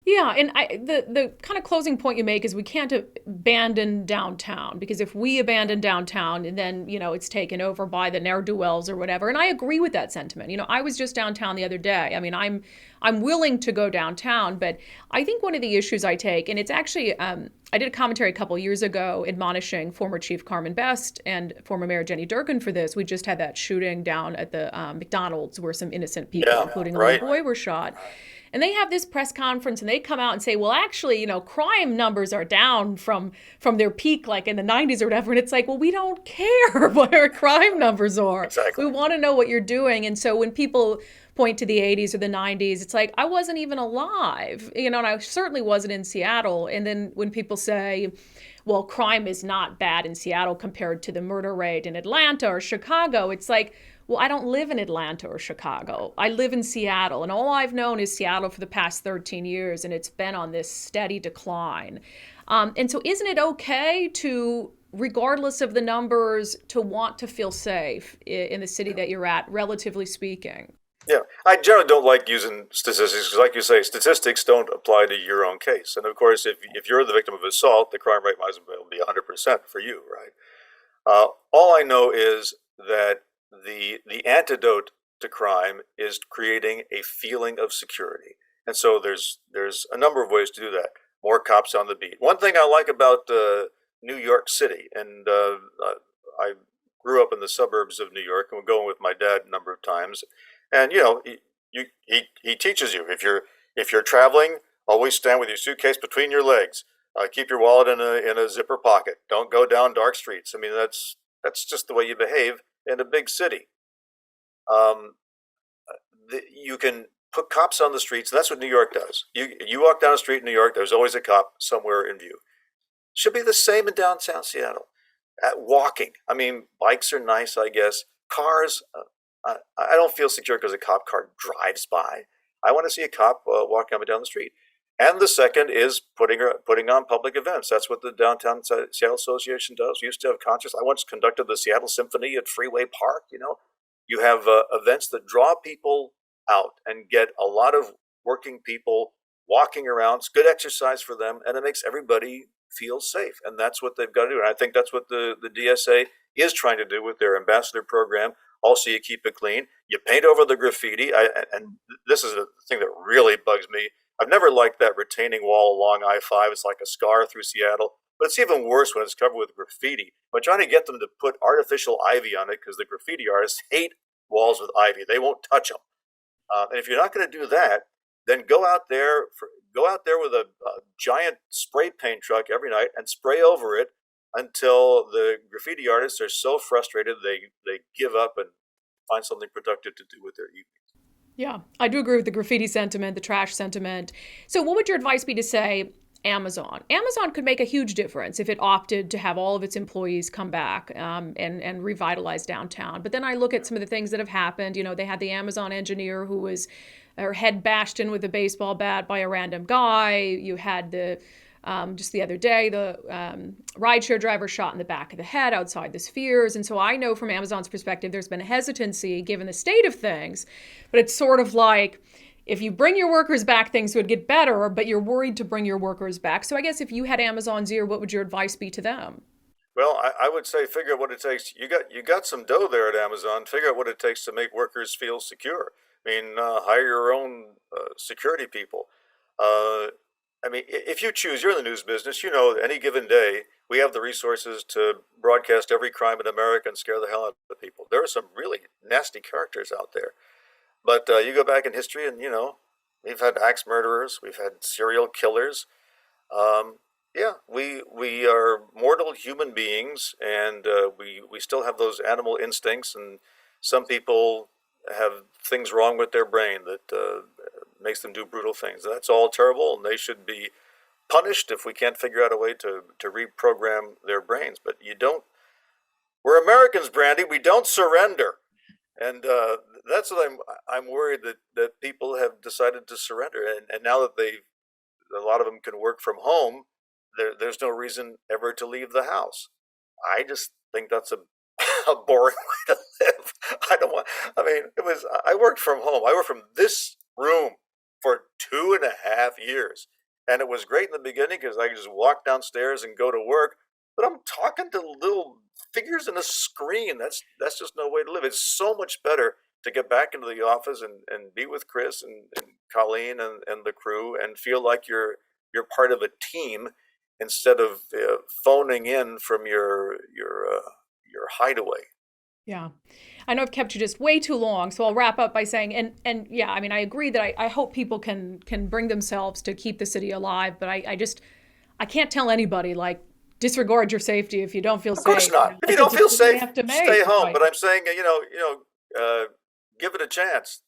Yeah, and the kind of closing point you make is we can't abandon downtown, because if we abandon downtown, and then it's taken over by the ne'er-do-wells or whatever. And I agree with that sentiment. I was just downtown the other day. I mean, I'm willing to go downtown, but I think one of the issues I take, and it's actually I did a commentary a couple years ago admonishing former Chief Carmen Best and former Mayor Jenny Durkan for this. We just had that shooting down at the McDonald's where some innocent people, including a little boy, were shot. And they have this press conference and they come out and say, well, actually, crime numbers are down from their peak, like in the 90s or whatever. And it's like, well, we don't care what our crime numbers are. Exactly. We want to know what you're doing. And so when people point to the 80s or the 90s, it's like, I wasn't even alive, and I certainly wasn't in Seattle. And then when people say, well, crime is not bad in Seattle compared to the murder rate in Atlanta or Chicago, it's like, well, I don't live in Atlanta or Chicago. I live in Seattle, and all I've known is Seattle for the past 13 years, and it's been on this steady decline. And so isn't it okay to, regardless of the numbers, to want to feel safe in the city that you're at, relatively speaking? Yeah, I generally don't like using statistics because, like you say, statistics don't apply to your own case. And of course, if you're the victim of assault, the crime rate might as well be 100% for you, right? All I know is that the antidote to crime is creating a feeling of security. And so there's a number of ways to do that. More cops on the beat. One thing I like about New York City, and I grew up in the suburbs of New York and was going with my dad a number of times. And he teaches you, if you're traveling, always stand with your suitcase between your legs. Keep your wallet in a zipper pocket. Don't go down dark streets. I mean, that's just the way you behave in a big city. You can put cops on the streets, and that's what New York does. You walk down the street in New York, there's always a cop somewhere in view. Should be the same in downtown Seattle. Walking, I mean, bikes are nice, I guess. Cars, I don't feel secure because a cop car drives by. I want to see a cop walking up and down the street. And the second is putting on public events. That's what the Downtown Seattle Association does. We used to have concerts. I once conducted the Seattle Symphony at Freeway Park. You have events that draw people out and get a lot of working people walking around. It's good exercise for them, and it makes everybody feel safe. And that's what they've got to do. And I think that's what the DSA is trying to do with their ambassador program. Also, you keep it clean. You paint over the graffiti. And this is the thing that really bugs me. I've never liked that retaining wall along I-5. It's like a scar through Seattle. But it's even worse when it's covered with graffiti. I'm trying to get them to put artificial ivy on it because the graffiti artists hate walls with ivy. They won't touch them. And if you're not going to do that, then go out there with a giant spray paint truck every night and spray over it until the graffiti artists are so frustrated they give up and find something productive to do with their evening. Yeah, I do agree with the graffiti sentiment, the trash sentiment. So what would your advice be to, say, Amazon? Amazon could make a huge difference if it opted to have all of its employees come back and revitalize downtown. But then I look at some of the things that have happened. They had the Amazon engineer who was her head bashed in with a baseball bat by a random guy. You had just the other day, the rideshare driver shot in the back of the head outside the Spheres. And so I know from Amazon's perspective, there's been a hesitancy given the state of things. But it's sort of like, if you bring your workers back, things would get better, but you're worried to bring your workers back. So I guess if you had Amazon's ear, what would your advice be to them? Well, I would say figure out what it takes. You got some dough there at Amazon. Figure out what it takes to make workers feel secure. I mean, hire your own security people. I mean, if you choose, you're in the news business, any given day, we have the resources to broadcast every crime in America and scare the hell out of people. There are some really nasty characters out there. But you go back in history and, we've had axe murderers, we've had serial killers. Yeah, we are mortal human beings, and we still have those animal instincts. And some people have things wrong with their brain that makes them do brutal things. That's all terrible, and they should be punished if we can't figure out a way to reprogram their brains. But you don't. We're Americans, Brandi. We don't surrender, and that's what I'm worried that people have decided to surrender, and now that a lot of them can work from home. There's no reason ever to leave the house. I just think that's a boring way to live. I worked from home. I worked from this room for 2.5 years. And it was great in the beginning because I could just walk downstairs and go to work. But I'm talking to little figures in a screen. That's just no way to live. It's so much better to get back into the office and be with Chris and Colleen and the crew and feel like you're part of a team, instead of phoning in from your hideaway. Yeah. I know I've kept you just way too long, so I'll wrap up by saying, and yeah, I mean, I agree that I hope people can bring themselves to keep the city alive, but I can't tell anybody, like, disregard your safety if you don't feel safe. Of course not. If you don't feel safe, stay home. Right. But I'm saying, give it a chance.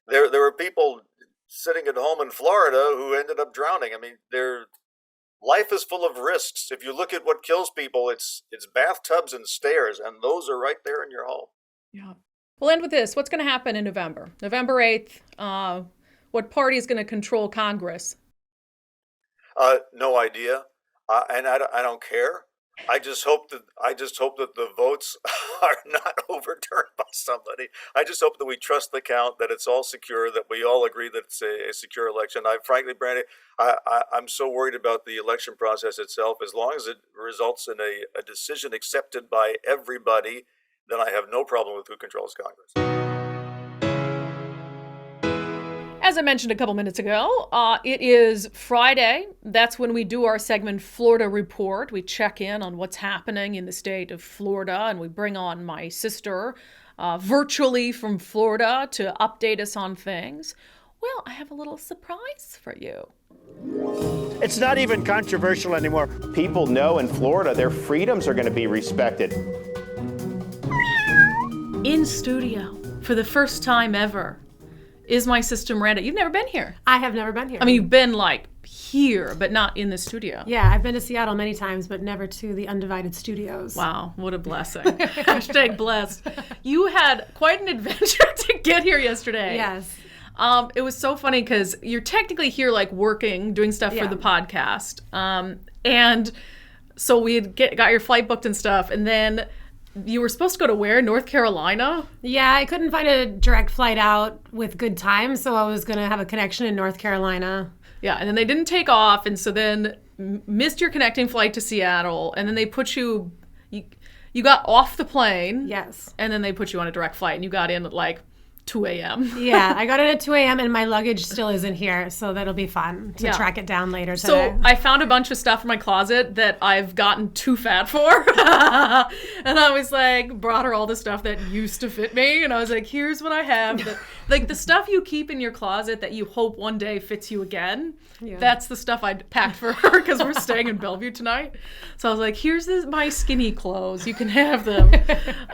There were people sitting at home in Florida who ended up drowning. I mean, life is full of risks. If you look at what kills people, it's bathtubs and stairs, and those are right there in your home. Yeah. We'll end with this. What's going to happen in November? November 8th, what party is going to control Congress? No idea. And I don't care. I just hope that the votes are not overturned by somebody. I just hope that we trust the count, that it's all secure, that we all agree that it's a secure election. Frankly, Brandi, I'm so worried about the election process itself. As long as it results in a decision accepted by everybody, then I have no problem with who controls Congress. As I mentioned a couple minutes ago, it is Friday. That's when we do our segment Florida Report. We check in on what's happening in the state of Florida, and we bring on my sister virtually from Florida to update us on things. Well, I have a little surprise for you. It's not even controversial anymore. People know in Florida their freedoms are going to be respected. In studio, for the first time ever, is my sister Miranda. You've never been here. I have never been here. I mean, you've been like here, but not in the studio. Yeah, I've been to Seattle many times, but never to the unDivided studios. Wow, what a blessing. Hashtag blessed. You had quite an adventure to get here yesterday. Yes. It was so funny because you're technically here like working, doing stuff for the podcast. And so we got your flight booked and stuff, and then you were supposed to go to where? North Carolina? Yeah, I couldn't find a direct flight out with good time, so I was going to have a connection in North Carolina. Yeah, and then they didn't take off, and so then missed your connecting flight to Seattle, and then they put you got off the plane. Yes. And then they put you on a direct flight, and you got in at like 2 a.m. Yeah, I got in at 2 a.m. and my luggage still isn't here, so that'll be fun to track it down later today. So I found a bunch of stuff in my closet that I've gotten too fat for. And I was like, brought her all the stuff that used to fit me. And I was like, here's what I have. Like the stuff you keep in your closet that you hope one day fits you again. Yeah. That's the stuff I packed for her because we're staying in Bellevue tonight. So I was like, here's my skinny clothes. You can have them.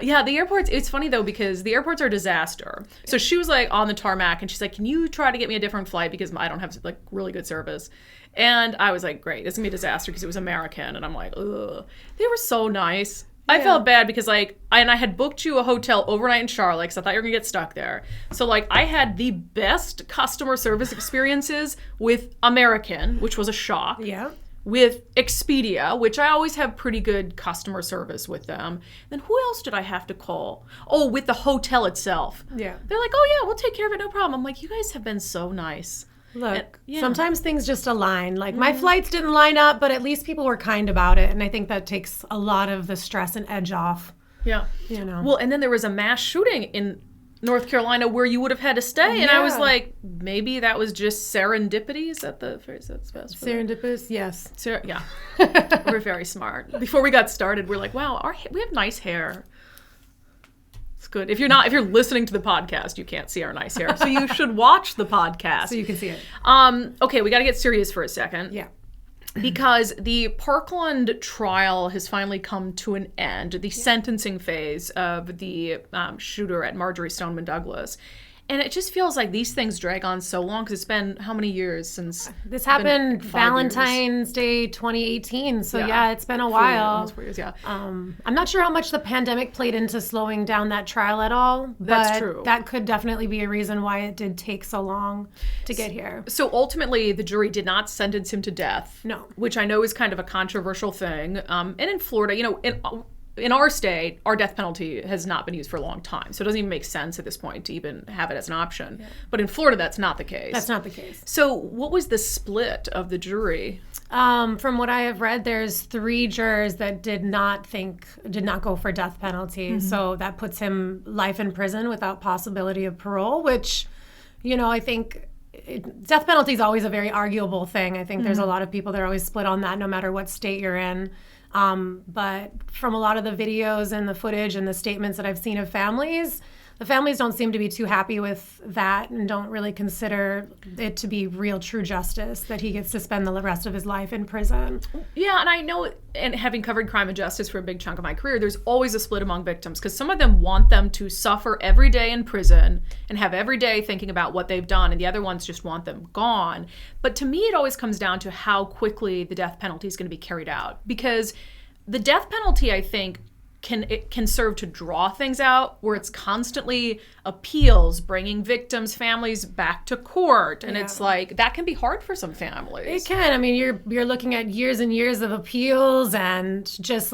Yeah, the airports, it's funny though, because the airports are a disaster. So she was like on the tarmac and she's like, can you try to get me a different flight because I don't have like really good service. And I was like, great, it's gonna be a disaster because it was American. And I'm like, ugh. They were so nice. Yeah. I felt bad because I had booked you a hotel overnight in Charlotte because I thought you were gonna get stuck there. So like I had the best customer service experiences with American, which was a shock. Yeah. With Expedia, which I always have pretty good customer service with them. Then who else did I have to call? Oh, with the hotel itself. Yeah. They're like, oh yeah, we'll take care of it, no problem. I'm like, you guys have been so nice. Look, sometimes things just align. Like my flights didn't line up, but at least people were kind about it. And I think that takes a lot of the stress and edge off. Yeah. You know. Well, and then there was a mass shooting in North Carolina where you would have had to stay. And I was like, maybe that was just serendipity. Is that the phrase that's best for serendipitous? Yes. Yeah. We're very smart. Before we got started, we're like, wow, we have nice hair. It's good. If you're listening to the podcast, you can't see our nice hair. So you should watch the podcast. So you can see it. Okay, we got to get serious for a second. Yeah. because the Parkland trial has finally come to an end, the sentencing phase of the shooter at Marjorie Stoneman Douglas. And it just feels like these things drag on so long because it's been how many years since this happened? Valentine's Day 2018. So yeah, it's been a while. Almost 4 years, yeah. I'm not sure how much the pandemic played into slowing down that trial at all. That's true. That could definitely be a reason why it did take so long to get here. So ultimately, the jury did not sentence him to death. No. Which I know is kind of a controversial thing. And in Florida, in our state, our death penalty has not been used for a long time. So it doesn't even make sense at this point to even have it as an option. Yeah. But in Florida, that's not the case. That's not the case. So what was the split of the jury? From what I have read, there's 3 jurors that did not go for death penalty. Mm-hmm. So that puts him life in prison without possibility of parole, which, I think death penalty is always a very arguable thing. I think there's a lot of people that are always split on that no matter what state you're in. But from a lot of the videos and the footage and the statements that I've seen of families, the families don't seem to be too happy with that and don't really consider it to be real true justice that he gets to spend the rest of his life in prison. Yeah, and I know, and having covered crime and justice for a big chunk of my career, there's always a split among victims because some of them want them to suffer every day in prison and have every day thinking about what they've done, and the other ones just want them gone. But to me, it always comes down to how quickly the death penalty is going to be carried out, because the death penalty, I think, can serve to draw things out where it's constantly appeals, bringing victims' families back to court. And it's like, that can be hard for some families. It can. I mean, you're looking at years and years of appeals and just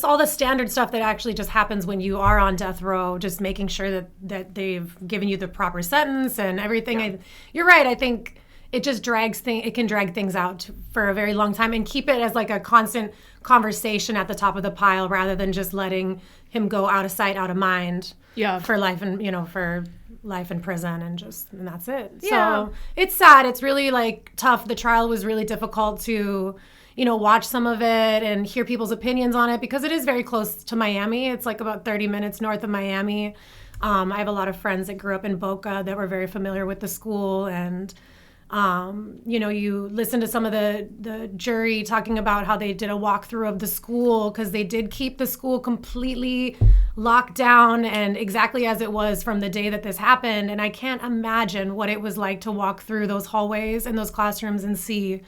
all the standard stuff that actually just happens when you are on death row, just making sure that they've given you the proper sentence and everything. Yeah. You're right. I think it just it can drag things out for a very long time and keep it as like a constant conversation at the top of the pile rather than just letting him go out of sight, out of mind for life and, for life in prison and that's it. Yeah. So it's sad. It's really tough. The trial was really difficult to, watch some of it and hear people's opinions on it because it is very close to Miami. It's about 30 minutes north of Miami. I have a lot of friends that grew up in Boca that were very familiar with the school and you listen to some of the jury talking about how they did a walkthrough of the school because they did keep the school completely locked down and exactly as it was from the day that this happened. And I can't imagine what it was like to walk through those hallways and those classrooms and see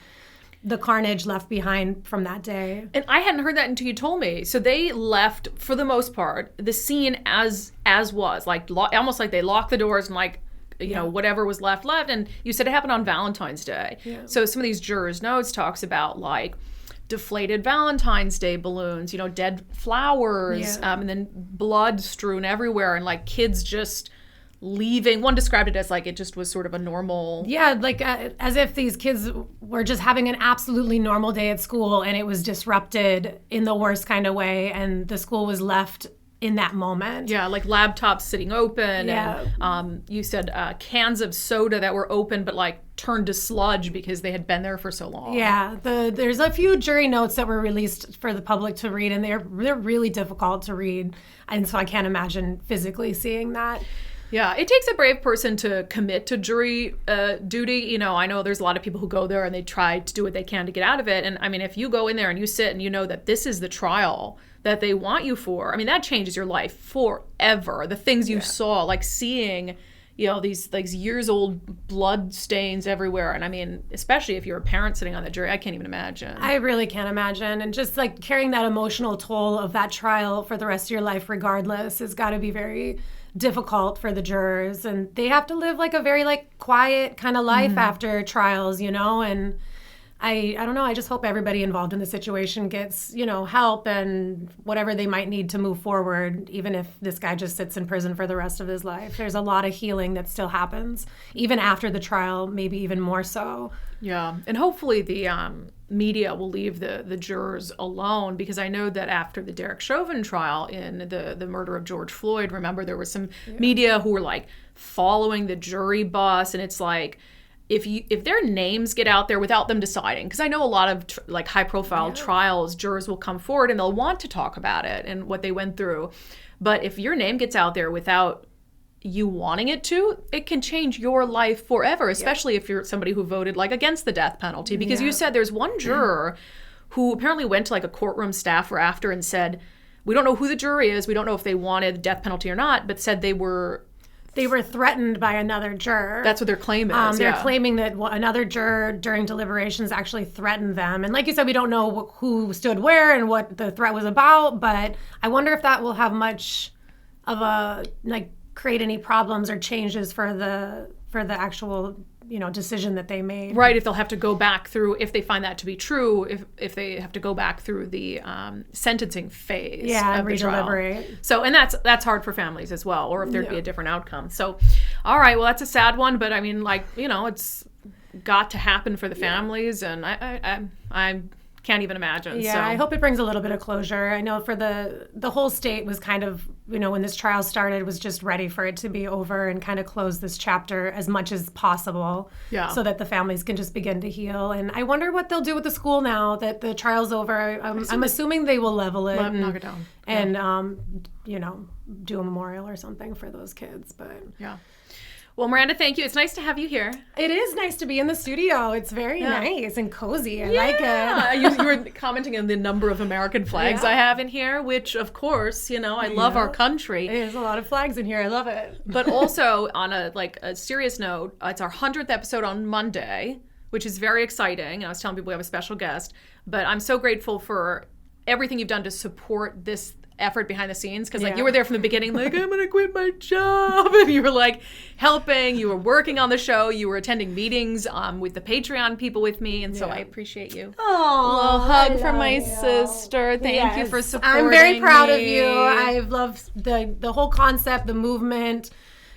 the carnage left behind from that day. And I hadn't heard that until you told me. So they left, for the most part, the scene as was, almost like they locked the doors and whatever was left. And you said it happened on Valentine's Day. Yeah. So some of these jurors' notes talks about deflated Valentine's Day balloons, dead flowers, and then blood strewn everywhere and kids just leaving. One described it as it just was sort of a normal. Yeah, as if these kids were just having an absolutely normal day at school and it was disrupted in the worst kind of way and the school was left in that moment. Yeah, laptops sitting open. Yeah. And you said cans of soda that were open but turned to sludge because they had been there for so long. Yeah, there's a few jury notes that were released for the public to read and they're really difficult to read. And so I can't imagine physically seeing that. Yeah, it takes a brave person to commit to jury duty. I know there's a lot of people who go there and they try to do what they can to get out of it. And I mean, if you go in there and you sit and you know that this is the trial that they want you for, I mean, that changes your life forever. The things you saw, seeing, these years old blood stains everywhere. And I mean, especially if you're a parent sitting on the jury, I can't even imagine. I really can't imagine. And just carrying that emotional toll of that trial for the rest of your life regardless has got to be very difficult for the jurors. And they have to live a very quiet kind of life after trials, and I don't know. I just hope everybody involved in the situation gets, help and whatever they might need to move forward, even if this guy just sits in prison for the rest of his life. There's a lot of healing that still happens, even after the trial, maybe even more so. Yeah, and hopefully the media will leave the jurors alone, because I know that after the Derek Chauvin trial in the murder of George Floyd, remember there was some media who were following the jury bus, and it's if their names get out there without them deciding, because I know a lot of high profile trials, jurors will come forward and they'll want to talk about it and what they went through. But if your name gets out there without you wanting it to, it can change your life forever, especially if you're somebody who voted like against the death penalty. Because you said there's one juror who apparently went to like a courtroom staffer after and said, we don't know who the jury is, we don't know if they wanted the death penalty or not, but said they were threatened by another juror. That's what their claim is. They're claiming that another juror during deliberations actually threatened them. And like you said, we don't know who stood where and what the threat was about, but I wonder if that will have much of a, like, create any problems or changes for the actual decision that they made. Right, if they'll have to go back through, if they find that to be true, if they have to go back through the sentencing phase of the trial. Redeliberate. So, and that's hard for families as well, or if there'd be a different outcome. So, all right, well, that's a sad one, but I mean, like, it's got to happen for the families, and I can't even imagine. Yeah, so. I hope it brings a little bit of closure. I know for the whole state was kind of, when this trial started, was just ready for it to be over and kind of close this chapter as much as possible, so that the families can just begin to heal. And I wonder what they'll do with the school now that the trial's over. I'm assuming they will level it, knock it down, and do a memorial or something for those kids. But yeah. Well, Miranda, thank you. It's nice to have you here. It is nice to be in the studio. It's very nice and cozy. I like it. You were commenting on the number of American flags I have in here, which, of course, I love our country. There's a lot of flags in here. I love it. But also, on a serious note, it's our 100th episode on Monday, which is very exciting. I was telling people we have a special guest. But I'm so grateful for everything you've done to support this effort behind the scenes, because you were there from the beginning, like, I'm gonna quit my job, and you were like helping, you were working on the show, you were attending meetings with the Patreon people with me, and so I appreciate you. Oh, a little hug from my sister. Thank you for supporting I'm very proud me. of you. I've loved the whole concept, the movement,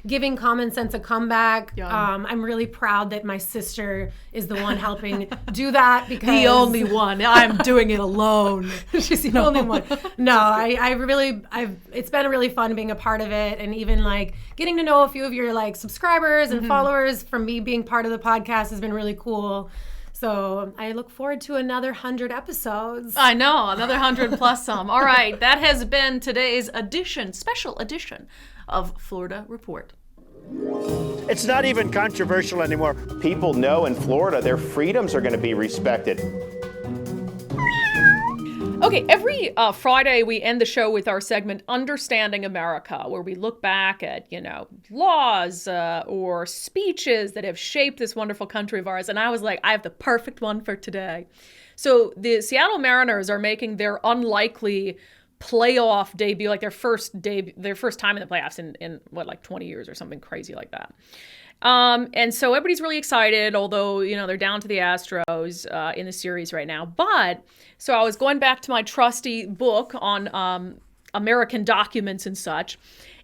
giving Common Sense a comeback. I'm really proud that my sister is the one helping do that, because the only one. I'm doing it alone. She's the only one. No, it's been really fun being a part of it, and even like getting to know a few of your like subscribers and followers from me being part of the podcast has been really cool. So I look forward to another 100 episodes. I know, another 100 plus some. All right, that has been today's special edition of Florida Report. It's not even controversial anymore. People know in Florida their freedoms are going to be respected. Okay, every Friday we end the show with our segment Understanding America, where we look back at, laws or speeches that have shaped this wonderful country of ours. And I was like, I have the perfect one for today. So the Seattle Mariners are making their unlikely playoff debut, like their first time in the playoffs in 20 years or something crazy like that. And so everybody's really excited, although, they're down to the Astros in the series right now. But so I was going back to my trusty book on American documents and such.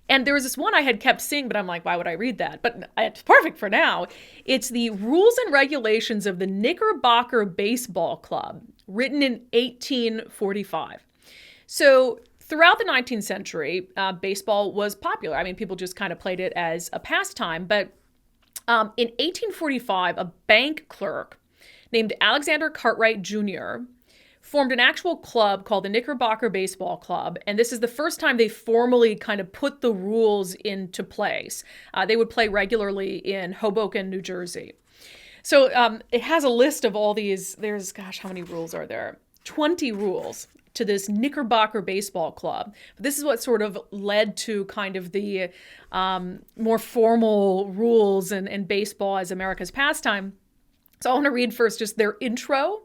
And there was this one I had kept seeing, but I'm like, why would I read that? But it's perfect for now. It's the Rules and Regulations of the Knickerbocker Baseball Club, written in 1845. So throughout the 19th century, baseball was popular. I mean, people just kind of played it as a pastime. But in 1845, a bank clerk named Alexander Cartwright Jr. formed an actual club called the Knickerbocker Baseball Club. And this is the first time they formally kind of put the rules into place. They would play regularly in Hoboken, New Jersey. So it has a list of all these. How many rules are there? 20 rules to this Knickerbocker Baseball Club. But this is what sort of led to kind of the more formal rules and baseball as America's pastime. So I want to read first just their intro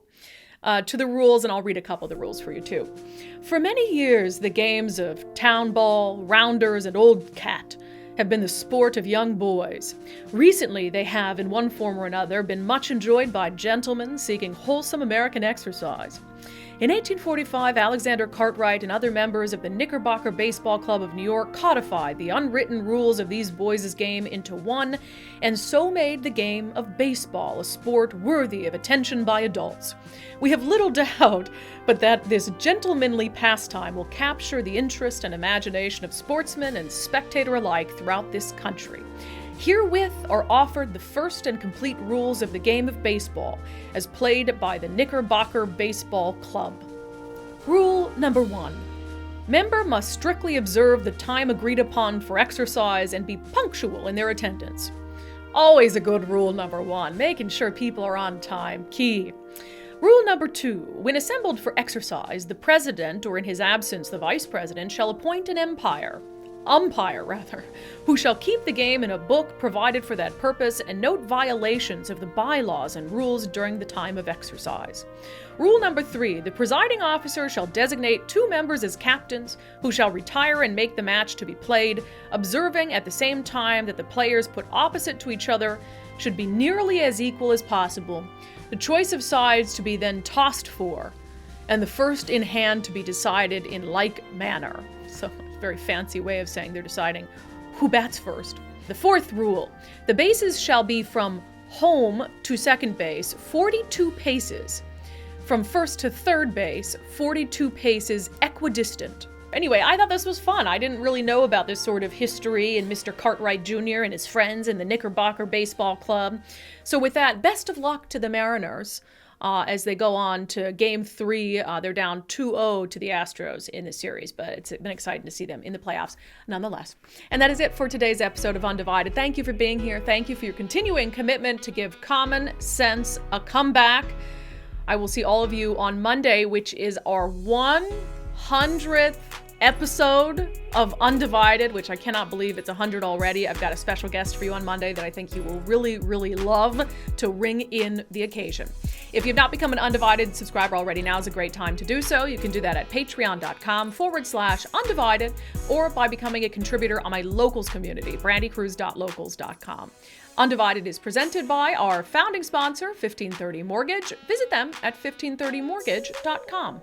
to the rules, and I'll read a couple of the rules for you too. For many years, the games of town ball, rounders, and old cat have been the sport of young boys. Recently, they have, in one form or another, been much enjoyed by gentlemen seeking wholesome American exercise. In 1845, Alexander Cartwright and other members of the Knickerbocker Baseball Club of New York codified the unwritten rules of these boys' game into one, and so made the game of baseball a sport worthy of attention by adults. We have little doubt but that this gentlemanly pastime will capture the interest and imagination of sportsmen and spectator alike throughout this country. Herewith are offered the first and complete rules of the game of baseball, as played by the Knickerbocker Baseball Club. Rule number 1. Member must strictly observe the time agreed upon for exercise and be punctual in their attendance. Always a good rule number 1, making sure people are on time, key. Rule number 2, when assembled for exercise, the president, or in his absence, the vice president, shall appoint an umpire, who shall keep the game in a book provided for that purpose and note violations of the bylaws and rules during the time of exercise. Rule number 3, the presiding officer shall designate 2 members as captains, who shall retire and make the match to be played, observing at the same time that the players put opposite to each other should be nearly as equal as possible, the choice of sides to be then tossed for, and the first in hand to be decided in like manner. So, very fancy way of saying they're deciding who bats first. The 4th rule, the bases shall be from home to second base 42 paces, from first to third base 42 paces equidistant. Anyway, I thought this was fun. I didn't really know about this sort of history and Mr. Cartwright Jr. and his friends in the Knickerbocker Baseball Club. So with that, best of luck to the Mariners as they go on to Game 3. They're down 2-0 to the Astros in this series, but it's been exciting to see them in the playoffs nonetheless. And that is it for today's episode of Undivided. Thank you for being here. Thank you for your continuing commitment to give common sense a comeback. I will see all of you on Monday, which is our 100th episode of Undivided, which I cannot believe it's 100 already. I've got a special guest for you on Monday that I think you will really, really love to ring in the occasion. If you've not become an Undivided subscriber already, now is a great time to do so. You can do that at patreon.com/undivided or by becoming a contributor on my locals community, brandikruse.locals.com. Undivided is presented by our founding sponsor, 1530 Mortgage. Visit them at 1530mortgage.com.